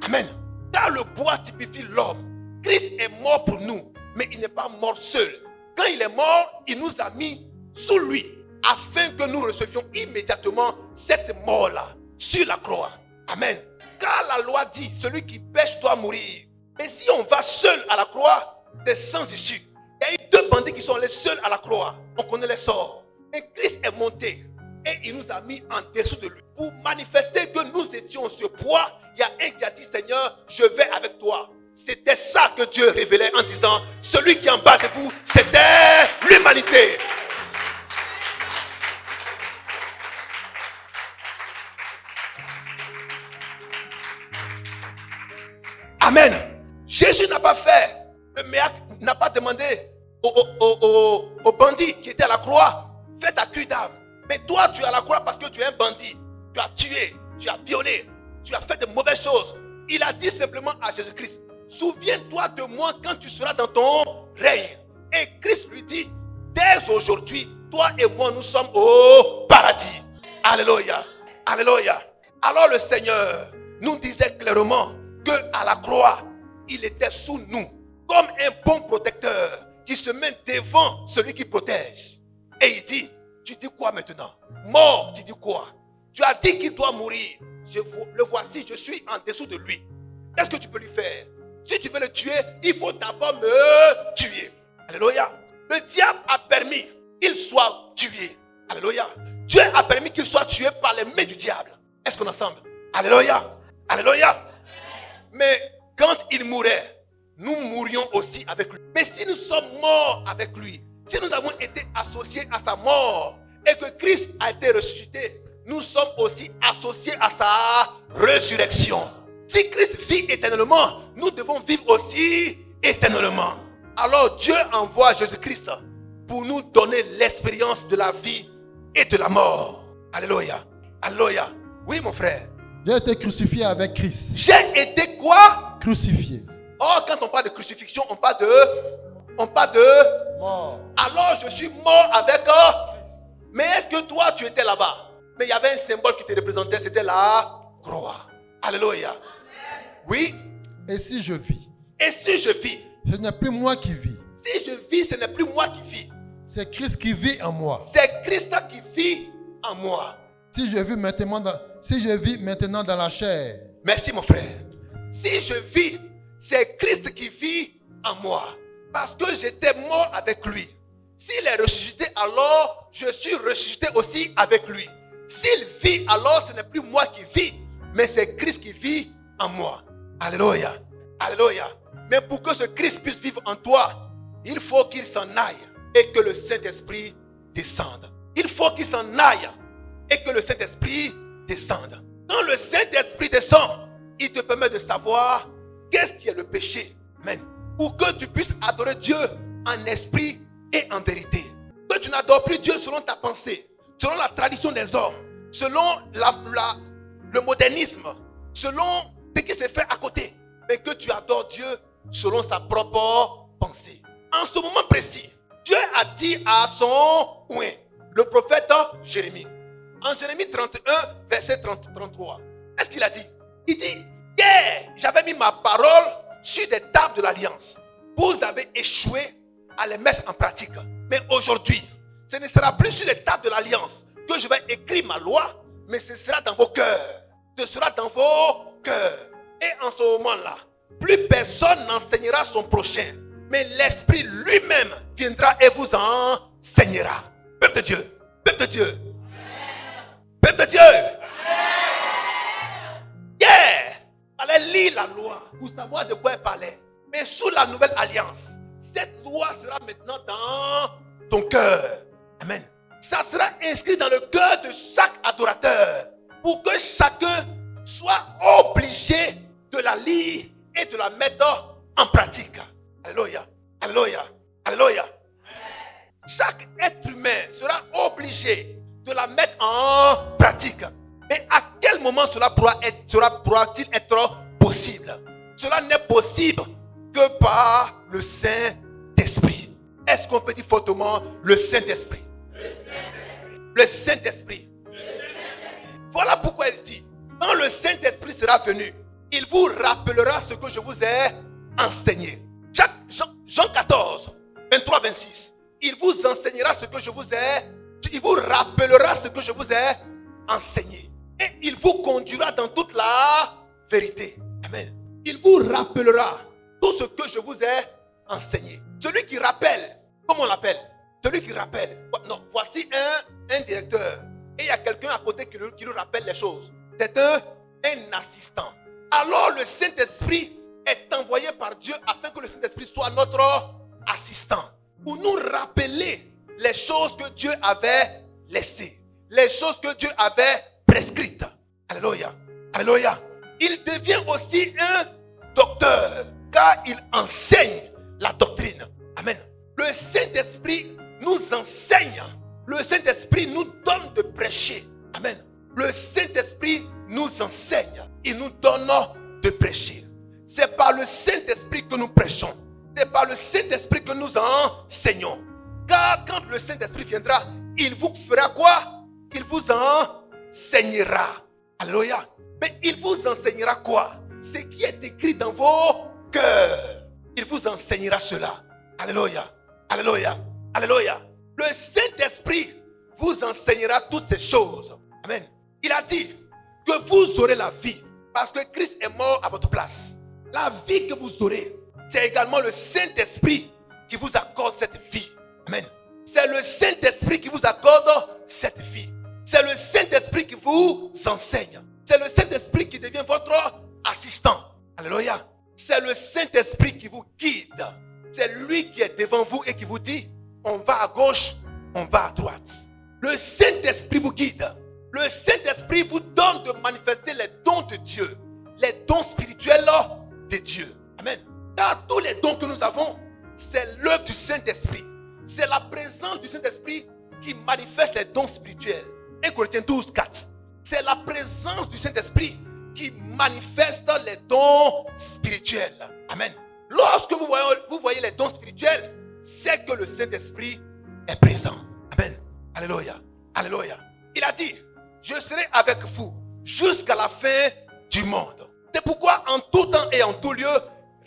Speaker 1: Amen. Car le bois typifie l'homme. Christ est mort pour nous, mais il n'est pas mort seul. Quand il est mort, il nous a mis sous lui, afin que nous recevions immédiatement cette mort-là sur la croix. Amen. Car la loi dit, celui qui pêche doit mourir. Et si on va seul à la croix, c'est sans issue. Il y a eu 2 bandits qui sont allés seuls à la croix. On connaît les sorts. Et Christ est monté. Et il nous a mis en dessous de lui. Pour manifester que nous étions ce poids, il y a un qui a dit, Seigneur, je vais avec toi. C'était ça que Dieu révélait en disant, celui qui est en bas de vous, c'était l'humanité. Amen. Jésus n'a pas fait le miracle, n'a pas demandé aux bandits qui étaient à la croix, fais ta cure d'âme. Mais toi, tu es à la croix parce que tu es un bandit. Tu as tué, tu as violé, tu as fait de mauvaises choses. Il a dit simplement à Jésus-Christ, souviens-toi de moi quand tu seras dans ton règne. Et Christ lui dit, dès aujourd'hui, toi et moi, nous sommes au paradis. Alléluia. Alléluia. Alors le Seigneur nous disait clairement que à la croix, il était sous nous, comme un bon protecteur qui se met devant celui qui protège. Et il dit, tu dis quoi maintenant? Mort, tu dis quoi? Tu as dit qu'il doit mourir. Le voici, je suis en dessous de lui. Qu'est-ce que tu peux lui faire? Si tu veux le tuer, il faut d'abord me tuer. Alléluia. Le diable a permis qu'il soit tué. Alléluia. Dieu a permis qu'il soit tué par les mains du diable. Est-ce qu'on est ensemble? Alléluia. Alléluia. Mais quand il mourait, nous mourions aussi avec lui. Mais si nous sommes morts avec lui, si nous avons été associés à sa mort et que Christ a été ressuscité, nous sommes aussi associés à sa résurrection. Si Christ vit éternellement, nous devons vivre aussi éternellement. Alors Dieu envoie Jésus-Christ pour nous donner l'expérience de la vie et de la mort. Alléluia. Alléluia. Oui, mon frère.
Speaker 2: J'ai été crucifié avec Christ.
Speaker 1: J'ai été quoi?
Speaker 2: Crucifié.
Speaker 1: Or, quand on parle de crucifixion, on parle de
Speaker 2: Mort.
Speaker 1: alors je suis mort avec Christ. Mais est-ce que toi tu étais là-bas? Mais il y avait un symbole qui te représentait, c'était la croix. Alléluia. Oui.
Speaker 2: Et si je vis,
Speaker 1: Et si je vis?
Speaker 2: ce n'est plus moi qui vis,
Speaker 1: Si je vis, ce n'est plus moi qui vis.
Speaker 2: C'est Christ qui vit en moi.
Speaker 1: C'est Christ qui vit en moi.
Speaker 2: Si je vis maintenant dans la chair,
Speaker 1: Merci mon frère. Si je vis, c'est Christ qui vit en moi. Parce que j'étais mort avec lui. S'il est ressuscité, alors je suis ressuscité aussi avec lui. S'il vit, alors ce n'est plus moi qui vis, mais c'est Christ qui vit en moi. Alléluia. Alléluia. Mais pour que ce Christ puisse vivre en toi, il faut qu'il s'en aille et que le Saint-Esprit descende. Il faut qu'il s'en aille et que le Saint-Esprit descende. Quand le Saint-Esprit descend, il te permet de savoir qu'est-ce qui est le péché. Amen. Pour que tu puisses adorer Dieu en esprit et en vérité. Que tu n'adores plus Dieu selon ta pensée, selon la tradition des hommes, selon le modernisme, selon ce qui s'est fait à côté. Mais que tu adores Dieu selon sa propre pensée. En ce moment précis, Dieu a dit à son le prophète Jérémie. En Jérémie 31, verset 33. Qu'est-ce qu'il a dit? Il dit, hier, j'avais mis ma parole sur des tables de l'alliance. Vous avez échoué à les mettre en pratique. Mais aujourd'hui, ce ne sera plus sur les tables de l'alliance que je vais écrire ma loi, mais ce sera dans vos cœurs. Ce sera dans vos cœurs. Et en ce moment-là, plus personne n'enseignera son prochain, mais l'Esprit lui-même viendra et vous enseignera. Peuple de Dieu, peuple de Dieu, peuple de Dieu. Yeah, fallait lire la loi pour savoir de quoi elle parlait. Mais sous la nouvelle alliance, cette loi sera maintenant dans ton cœur. Amen. Ça sera inscrit dans le cœur de chaque adorateur pour que chacun soit obligé de la lire et de la mettre en pratique. Alléluia. Alléluia. Alléluia. Chaque être humain sera obligé de la mettre en pratique. Et à quel moment cela pourra-t-il être possible? Cela n'est possible que par le Saint-Esprit. Est-ce qu'on peut dire fortement le Saint-Esprit? Le Saint-Esprit. Voilà pourquoi il dit, quand le Saint-Esprit sera venu, il vous rappellera ce que je vous ai enseigné. Jean 14, 23, 26. Il vous enseignera ce que je vous ai, il vous rappellera ce que je vous ai enseigné. Et il vous conduira dans toute la vérité. Amen. Il vous rappellera tout ce que je vous ai enseigné. Celui qui rappelle, comment on l'appelle? Celui qui rappelle. Non, voici un directeur. Et il y a quelqu'un à côté qui lui rappelle les choses. C'est un assistant. Alors le Saint-Esprit est envoyé par Dieu afin que le Saint-Esprit soit notre assistant. Pour nous rappeler les choses que Dieu avait laissées. Les choses que Dieu avait prescrites. Alléluia. Alléluia. Il devient aussi un docteur car il enseigne la doctrine. Amen. Le Saint-Esprit nous enseigne. Le Saint-Esprit nous donne de prêcher. Amen. Le Saint-Esprit nous enseigne. Il nous donne de prêcher. C'est par le Saint-Esprit que nous prêchons. C'est par le Saint-Esprit que nous enseignons. Car quand le Saint-Esprit viendra, il vous fera quoi? Il vous enseignera. Alléluia. Mais il vous enseignera quoi? Ce qui est écrit dans vos cœurs. Il vous enseignera cela. Alléluia. Alléluia. Alléluia. Le Saint-Esprit vous enseignera toutes ces choses. Amen. Il a dit que vous aurez la vie parce que Christ est mort à votre place. La vie que vous aurez, c'est également le Saint-Esprit qui vous accorde cette vie. Amen. C'est le Saint-Esprit qui vous accorde cette vie. C'est le Saint-Esprit qui vous enseigne. C'est le Saint-Esprit qui devient votre assistant. Alléluia. C'est le Saint-Esprit qui vous guide. C'est lui qui est devant vous et qui vous dit, on va à gauche, on va à droite. Le Saint-Esprit vous guide. Le Saint-Esprit vous donne de manifester les dons de Dieu. Les dons spirituels de Dieu. Amen. Car tous les dons que nous avons, c'est l'œuvre du Saint-Esprit. C'est la présence du Saint-Esprit qui manifeste les dons spirituels. 1 Corinthiens 12, 4. C'est la présence du Saint-Esprit qui manifeste les dons spirituels. Amen. Lorsque vous voyez les dons spirituels, c'est que le Saint-Esprit est présent. Amen. Alléluia. Alléluia. Il a dit, je serai avec vous jusqu'à la fin du monde. C'est pourquoi en tout temps et en tout lieu,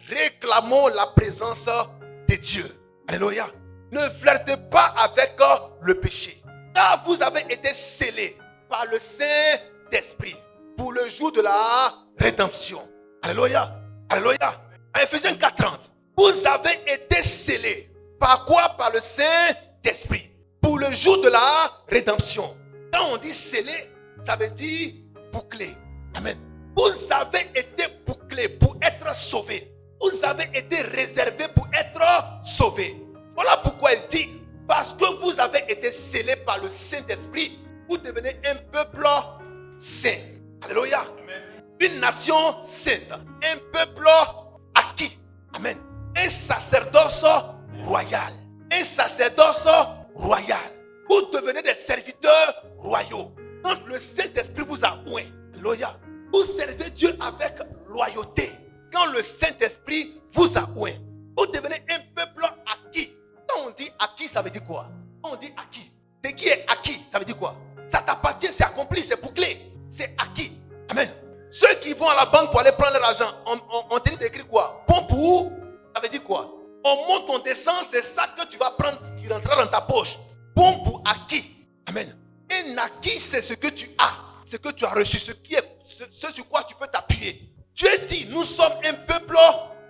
Speaker 1: réclamons la présence de Dieu. Alléluia. Ne flirtez pas avec le péché. Car vous avez été scellés par le Saint-Esprit pour le jour de la rédemption. Alléluia. Alléluia. En Ephésiens 4:30. Vous avez été scellés. Par quoi? Par le Saint-Esprit. Pour le jour de la rédemption. Quand on dit scellé, ça veut dire bouclé. Amen. Vous avez été bouclés pour être sauvés. Vous avez été réservés pour être sauvés. Voilà pourquoi il dit, parce que vous avez été scellés par le Saint-Esprit, vous devenez un peuple saint. Alléluia. Amen. Une nation sainte. Un peuple acquis. Amen. Un sacerdoce royal. Un sacerdoce royal. Vous devenez des serviteurs royaux. Quand le Saint-Esprit vous a oint. Alléluia. Vous servez Dieu avec loyauté. Quand le Saint-Esprit vous a oint. Vous devenez un peuple acquis. Quand on dit acquis, ça veut dire quoi? Quand on dit acquis, c'est qui est acquis, ça veut dire quoi? Ça t'appartient, c'est accompli, c'est bouclé. C'est acquis. Amen. Ceux qui vont à la banque pour aller prendre leur argent, on te dit d'écrire quoi? Bon pour, ça veut dire quoi? On monte, on descend, c'est ça que tu vas prendre qui rentrera dans ta poche. Bon pour acquis. Amen. Un acquis, c'est ce que tu as, ce que tu as reçu, ce sur quoi tu peux t'appuyer. Dieu dit, nous sommes un peuple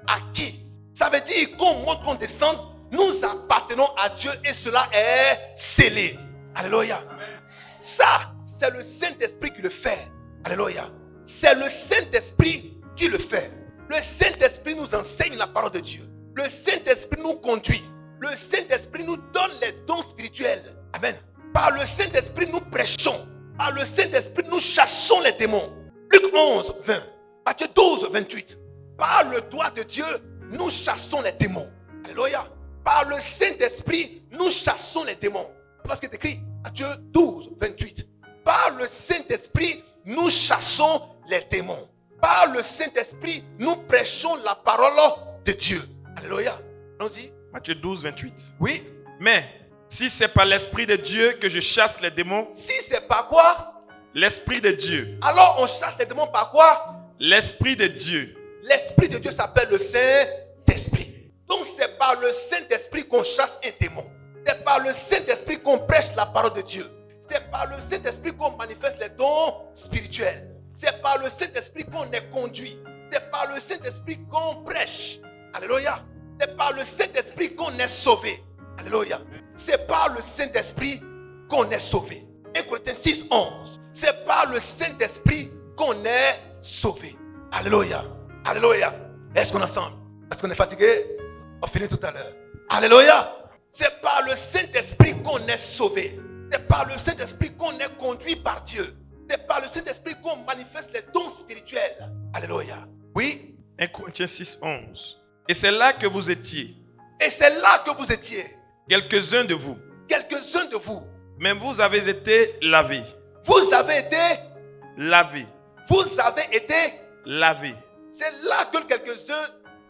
Speaker 1: acquis. Ça veut dire qu'on monte, qu'on descend, nous appartenons à Dieu et cela est scellé. Alléluia. Amen. Ça, c'est le Saint-Esprit qui le fait. Alléluia. C'est le Saint-Esprit qui le fait. Le Saint-Esprit nous enseigne la parole de Dieu. Le Saint-Esprit nous conduit. Le Saint-Esprit nous donne les dons spirituels. Amen. Par le Saint-Esprit, nous prêchons. Par le Saint-Esprit, nous chassons les démons. Luc 11, 20. Matthieu 12, 28. Par le doigt de Dieu, nous chassons les démons. Alléluia. Par le Saint-Esprit, nous chassons les démons. Parce qu'il est écrit, Matthieu 12, 28. Par le Saint-Esprit, nous chassons les démons. Par le Saint-Esprit, nous prêchons la parole de Dieu. Alléluia. Allons-y.
Speaker 3: Matthieu 12, 28.
Speaker 1: Oui.
Speaker 3: Mais si c'est par l'Esprit de Dieu que je chasse les démons,
Speaker 1: si c'est par quoi?
Speaker 3: L'Esprit de Dieu.
Speaker 1: Alors on chasse les démons par quoi?
Speaker 3: L'Esprit de Dieu.
Speaker 1: L'Esprit de Dieu s'appelle le Saint-Esprit. Donc c'est par le Saint-Esprit qu'on chasse un démon. C'est par le Saint-Esprit qu'on prêche la parole de Dieu. C'est par le Saint-Esprit qu'on manifeste les dons spirituels. C'est par le Saint-Esprit qu'on est conduit. C'est par le Saint-Esprit qu'on prêche. Alléluia. C'est par le Saint-Esprit qu'on est sauvé. Alléluia. C'est par le Saint-Esprit qu'on est sauvé. 1 Corinthiens 6, 11. C'est par le Saint-Esprit qu'on est sauvé. Alléluia. Alléluia. Est-ce qu'on est ensemble? Est-ce qu'on est fatigué? On finit tout à l'heure. Alléluia. C'est par le Saint-Esprit qu'on est sauvé. C'est par le Saint-Esprit qu'on est conduit par Dieu. C'est par le Saint-Esprit qu'on manifeste les dons spirituels. Alléluia. Oui.
Speaker 3: 1 Corinthiens 6, 11. Et c'est là que vous étiez.
Speaker 1: Et c'est là que vous étiez.
Speaker 3: Quelques-uns de vous.
Speaker 1: Quelques-uns de vous.
Speaker 3: Mais vous avez été lavés.
Speaker 1: Vous avez été
Speaker 3: lavés.
Speaker 1: Vous avez été
Speaker 3: lavés.
Speaker 1: C'est là que quelques-uns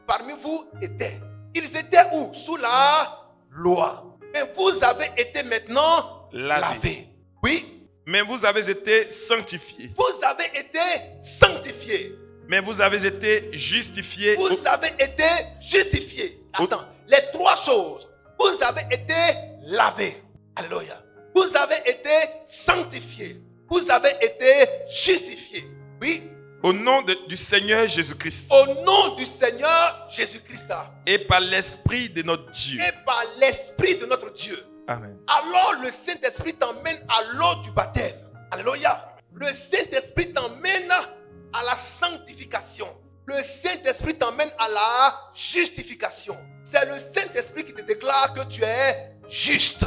Speaker 1: parmi vous étaient. Ils étaient où? Sous la loi. Mais vous avez été maintenant lavés. Oui.
Speaker 3: Mais vous avez été sanctifiés.
Speaker 1: Vous avez été sanctifiés.
Speaker 3: Mais vous avez été justifiés.
Speaker 1: Vous avez été justifiés. Attends, les trois choses. Vous avez été lavés. Alléluia. Vous avez été sanctifiés. Vous avez été justifiés. Oui.
Speaker 3: Au nom du Seigneur Jésus-Christ.
Speaker 1: Au nom du Seigneur Jésus-Christ.
Speaker 3: Et par l'Esprit de notre Dieu.
Speaker 1: Et par l'Esprit de notre Dieu.
Speaker 3: Amen.
Speaker 1: Alors le Saint-Esprit t'emmène à l'eau du baptême. Alléluia. Le Saint-Esprit t'emmène à la sanctification. Le Saint-Esprit t'emmène à la justification. C'est le Saint-Esprit qui te déclare que tu es juste.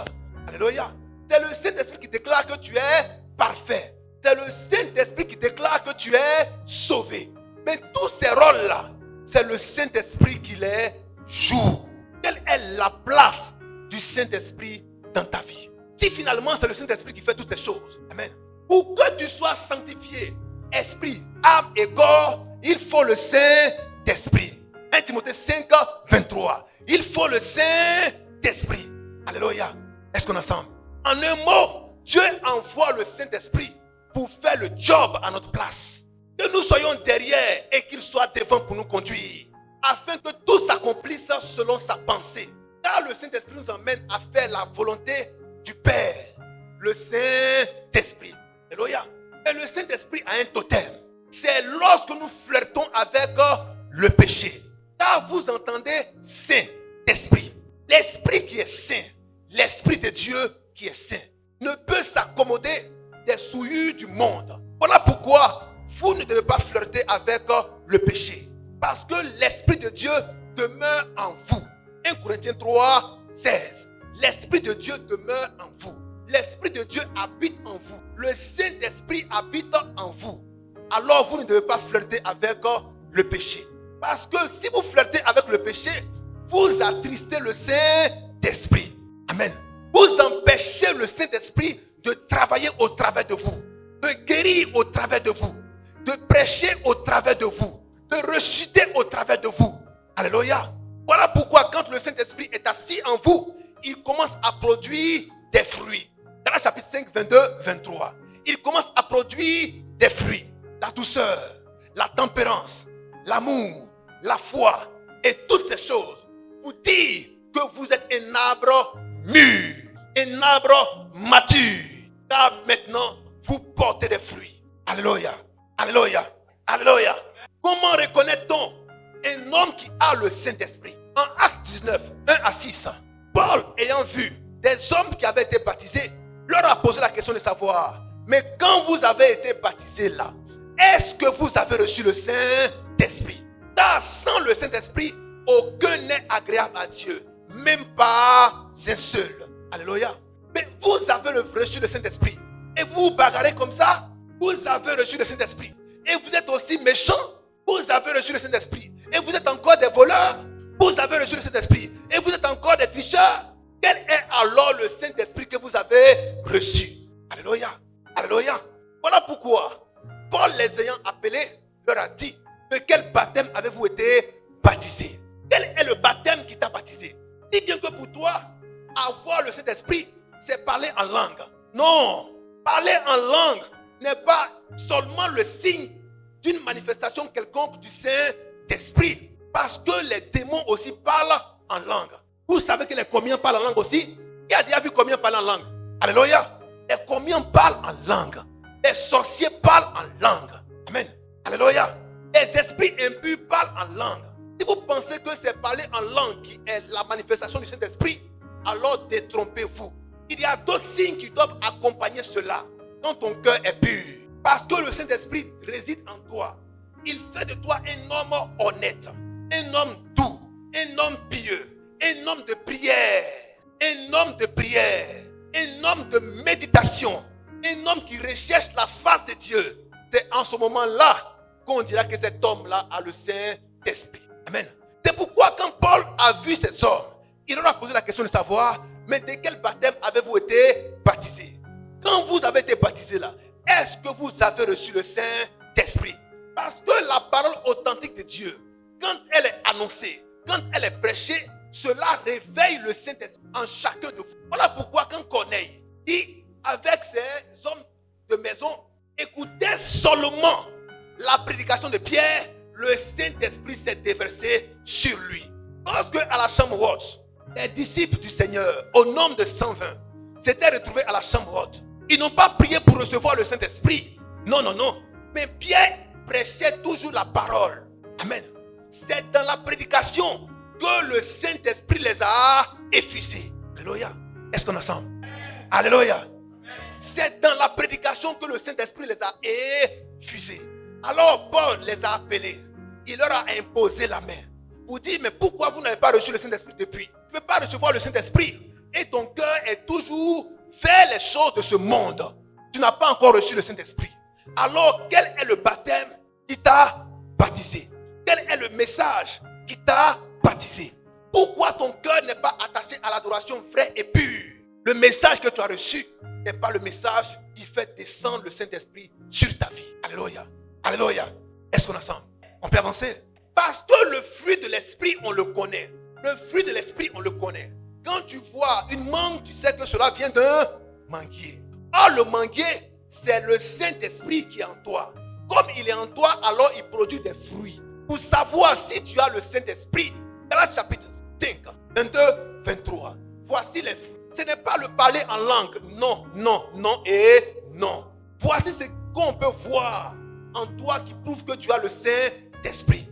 Speaker 1: Alléluia. C'est le Saint-Esprit qui déclare que tu es parfait. C'est le Saint-Esprit qui déclare que tu es sauvé. Mais tous ces rôles-là, c'est le Saint-Esprit qui les joue. Quelle est la place du Saint-Esprit dans ta vie? Si finalement c'est le Saint-Esprit qui fait toutes ces choses. Amen. Pour que tu sois sanctifié, esprit, âme et corps, il faut le Saint-Esprit. 1 Timothée 5, 23. Il faut le Saint-Esprit. Alléluia. Est-ce qu'on est ensemble? En un mot, Dieu envoie le Saint-Esprit pour faire le job à notre place. Que nous soyons derrière et qu'il soit devant pour nous conduire. Afin que tout s'accomplisse selon sa pensée. Car le Saint-Esprit nous emmène à faire la volonté du Père. Le Saint-Esprit. Alléluia. Et le Saint-Esprit a un totem. C'est lorsque nous flirtons avec le péché. Car vous entendez Saint-Esprit. L'Esprit qui est saint, l'Esprit de Dieu qui est saint, ne peut s'accommoder des souillures du monde. Voilà pourquoi vous ne devez pas flirter avec le péché. Parce que l'Esprit de Dieu demeure en vous. 1 Corinthiens 3, 16. L'Esprit de Dieu demeure en vous. L'Esprit de Dieu habite en vous. Le Saint-Esprit habite en vous. Alors vous ne devez pas flirter avec le péché. Parce que si vous flirtez avec le péché, vous attristez le Saint-Esprit. Amen. Vous empêchez le Saint-Esprit de travailler au travers de vous, de guérir au travers de vous, de prêcher au travers de vous, de ressusciter au travers de vous. Alléluia. Voilà pourquoi quand le Saint-Esprit est assis en vous, il commence à produire des fruits. Dans le chapitre 5, 22, 23, il commence à produire des fruits. La douceur, la tempérance, l'amour, la foi et toutes ces choses pour dire que vous êtes un arbre mûr, un arbre mature. Car maintenant, vous portez des fruits. Alléluia, alléluia, alléluia. Comment reconnaît-on un homme qui a le Saint-Esprit? En Acte 19, 1 à 6, Paul, ayant vu des hommes qui avaient été baptisés, leur a posé la question de savoir, mais quand vous avez été baptisés là, est-ce que vous avez reçu le Saint-Esprit? Car sans le Saint-Esprit, aucun n'est agréable à Dieu, même pas un seul. Alléluia. Mais vous avez reçu le Saint-Esprit et vous vous bagarrez comme ça. Vous avez reçu le Saint-Esprit et vous êtes aussi méchants. Vous avez reçu le Saint-Esprit et vous êtes encore des voleurs. Vous avez reçu le Saint-Esprit et vous êtes encore des tricheurs. Quel est alors le Saint-Esprit que vous avez reçu? Alléluia. Alléluia. Voilà pourquoi Paul, les ayant appelés, leur a dit: de quel baptême avez-vous été baptisés? Quel est le baptême qui t'a baptisé? Dis bien que pour toi, avoir le Saint-Esprit, c'est parler en langue. Non, parler en langue n'est pas seulement le signe d'une manifestation quelconque du Saint-Esprit. Parce que les démons aussi parlent en langue. Vous savez que les communs parlent en langue aussi? Qui a déjà vu combien parlent en langue? Alléluia. Les communs parlent en langue. Les sorciers parlent en langue. Amen. Alléluia. Les esprits impurs parlent en langue. Si vous pensez que c'est parler en langue qui est la manifestation du Saint-Esprit, alors détrompez-vous. Il y a d'autres signes qui doivent accompagner cela quand ton cœur est pur. Parce que le Saint-Esprit réside en toi. Il fait de toi un homme honnête, un homme doux, un homme pieux, un homme de prière, un homme de prière, un homme de méditation, un homme qui recherche la face de Dieu. C'est en ce moment-là qu'on dira que cet homme-là a le Saint-Esprit. Amen. C'est pourquoi quand Paul a vu ces hommes, il leur a posé la question de savoir, mais de quel baptême avez-vous été baptisés? Quand vous avez été baptisés là, est-ce que vous avez reçu le Saint-Esprit? Parce que la parole authentique de Dieu, quand elle est annoncée, quand elle est prêchée, cela réveille le Saint-Esprit en chacun de vous. Voilà pourquoi quand Corneille, qui avec ses hommes de maison, écoutait seulement la prédication de Pierre, le Saint-Esprit s'est déversé sur lui. Lorsque à la chambre haute, les disciples du Seigneur, au nombre de 120, s'étaient retrouvés à la chambre haute. Ils n'ont pas prié pour recevoir le Saint-Esprit. Non, non, non. Mais Pierre prêchait toujours la parole. Amen. C'est dans la prédication que le Saint-Esprit les a effusés. Alléluia. Est-ce qu'on est ensemble? Alléluia. C'est dans la prédication que le Saint-Esprit les a effusés. Alors Paul les a appelés. Il leur a imposé la main. Pour dire, mais pourquoi vous n'avez pas reçu le Saint-Esprit depuis? Tu ne peux pas recevoir le Saint-Esprit. Et ton cœur est toujours vers les choses de ce monde. Tu n'as pas encore reçu le Saint-Esprit. Alors quel est le baptême qui t'a baptisé? Quel est le message qui t'a baptisé? Pourquoi ton cœur n'est pas attaché à l'adoration vraie et pure? Le message que tu as reçu n'est pas le message qui fait descendre le Saint-Esprit sur ta vie. Alléluia. Alléluia. Est-ce qu'on est ensemble? On peut avancer? Parce que le fruit de l'esprit, on le connaît. Le fruit de l'esprit, on le connaît. Quand tu vois une mangue, tu sais que cela vient d'un manguier. Or, le manguier, c'est le Saint-Esprit qui est en toi. Comme il est en toi, alors il produit des fruits. Pour savoir si tu as le Saint-Esprit, Galates chapitre 5, 22, 23. Voici les fruits. Ce n'est pas le parler en langue. Non, non, non et non. Voici ce qu'on peut voir en toi qui prouve que tu as le Saint-Esprit.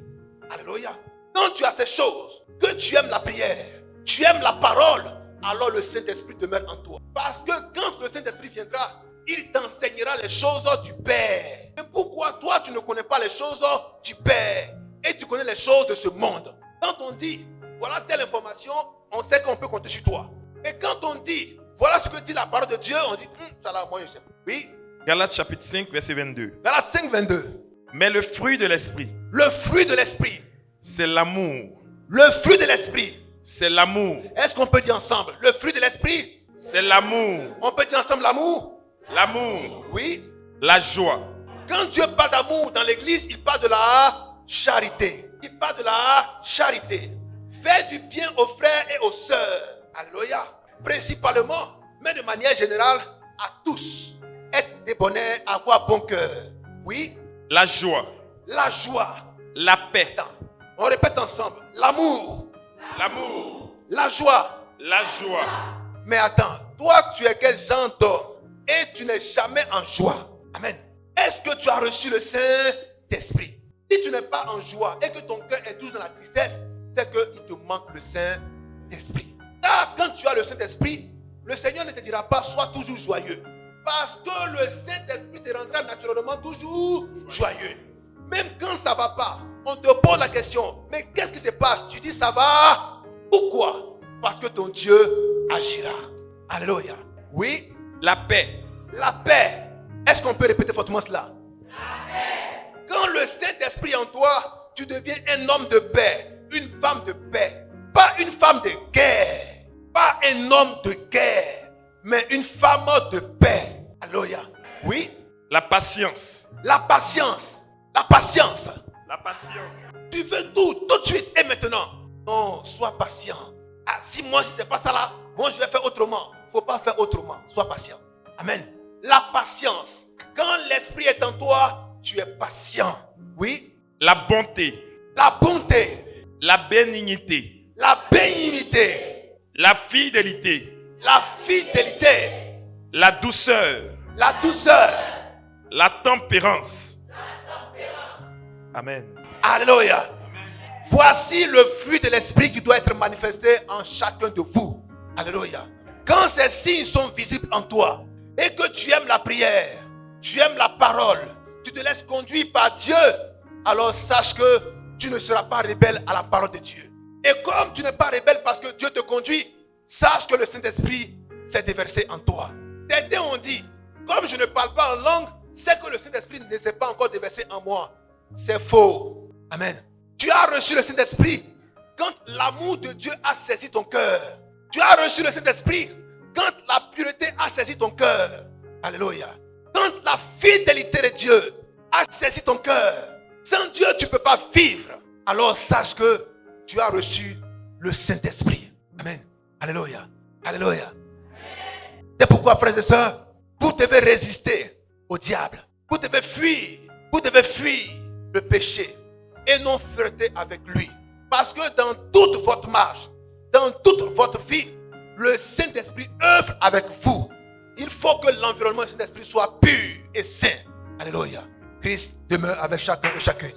Speaker 1: Alléluia. Quand tu as ces choses, que tu aimes la prière, tu aimes la parole, alors le Saint-Esprit demeure en toi. Parce que quand le Saint-Esprit viendra, il t'enseignera les choses du Père. Et pourquoi toi tu ne connais pas les choses du Père et tu connais les choses de ce monde? Quand on dit, voilà telle information, on sait qu'on peut compter sur toi. Et quand on dit, voilà ce que dit la parole de Dieu, on dit, ça là, moi je sais. Oui.
Speaker 3: Galates chapitre 5, verset 22.
Speaker 1: Galates 5, 22.
Speaker 3: Mais le fruit de l'esprit,
Speaker 1: Le fruit de l'esprit.
Speaker 3: c'est l'amour.
Speaker 1: Le fruit de l'esprit.
Speaker 3: C'est l'amour.
Speaker 1: Est-ce qu'on peut dire ensemble? Le fruit de l'esprit.
Speaker 3: C'est l'amour.
Speaker 1: On peut dire ensemble l'amour?
Speaker 3: L'amour.
Speaker 1: Oui.
Speaker 3: La joie.
Speaker 1: Quand Dieu parle d'amour dans l'église, il parle de la charité. Il parle de la charité. Fais du bien aux frères et aux sœurs. Alléluia. Principalement, mais de manière générale, à tous. Être débonnaire, avoir bon cœur. Oui.
Speaker 3: La joie.
Speaker 1: La joie.
Speaker 3: La paix.
Speaker 1: Attends. On répète ensemble. L'amour.
Speaker 3: L'amour.
Speaker 1: La joie.
Speaker 3: La joie.
Speaker 1: Mais attends. Toi, tu es quel genre d'homme et tu n'es jamais en joie. Amen. Est-ce que tu as reçu le Saint-Esprit? Si tu n'es pas en joie et que ton cœur est toujours dans la tristesse, c'est qu'il te manque le Saint-Esprit. Car quand tu as le Saint-Esprit, le Seigneur ne te dira pas sois toujours joyeux. Parce que le Saint-Esprit te rendra naturellement toujours joyeux. Même quand ça ne va pas, on te pose la question, mais qu'est-ce qui se passe? Tu dis ça va. Pourquoi? Parce que ton Dieu agira. Alléluia. Oui.
Speaker 3: La paix.
Speaker 1: La paix. Est-ce qu'on peut répéter fortement cela? La paix. Quand le Saint-Esprit est en toi, tu deviens un homme de paix, une femme de paix. Pas une femme de guerre, pas un homme de guerre, mais une femme de paix. Alléluia. Oui.
Speaker 3: La patience.
Speaker 1: La patience. La patience.
Speaker 3: La patience.
Speaker 1: Tu veux tout de suite et maintenant. Non, sois patient. Ah, si c'est pas ça là, moi je vais faire autrement. Il ne faut pas faire autrement. Sois patient. Amen. La patience. Quand l'esprit est en toi, tu es patient. Oui.
Speaker 3: La bonté.
Speaker 1: La bonté.
Speaker 3: La bénignité.
Speaker 1: La bénignité.
Speaker 3: La fidélité.
Speaker 1: La fidélité.
Speaker 3: La douceur.
Speaker 1: La douceur.
Speaker 3: La tempérance. Amen.
Speaker 1: Alléluia. Voici le fruit de l'esprit qui doit être manifesté en chacun de vous. Alléluia. Quand ces signes sont visibles en toi et que tu aimes la prière, tu aimes la parole, tu te laisses conduire par Dieu, alors sache que tu ne seras pas rebelle à la parole de Dieu. Et comme tu n'es pas rebelle parce que Dieu te conduit, sache que le Saint-Esprit s'est déversé en toi. Certains ont dit, comme je ne parle pas en langue, c'est que le Saint-Esprit ne s'est pas encore déversé en moi. C'est faux. Amen. Tu as reçu le Saint-Esprit quand l'amour de Dieu a saisi ton cœur. Tu as reçu le Saint-Esprit quand la pureté a saisi ton cœur. Alléluia. Quand la fidélité de Dieu a saisi ton cœur. Sans Dieu, tu ne peux pas vivre. Alors sache que tu as reçu le Saint-Esprit. Amen. Alléluia. Alléluia. C'est pourquoi, frères et sœurs, vous devez résister au diable. Vous devez fuir. Vous devez fuir le péché et non flirter avec lui. Parce que dans toute votre marche, dans toute votre vie, le Saint-Esprit œuvre avec vous. Il faut que l'environnement du Saint-Esprit soit pur et sain. Alléluia. Christ demeure avec chacun et chacune.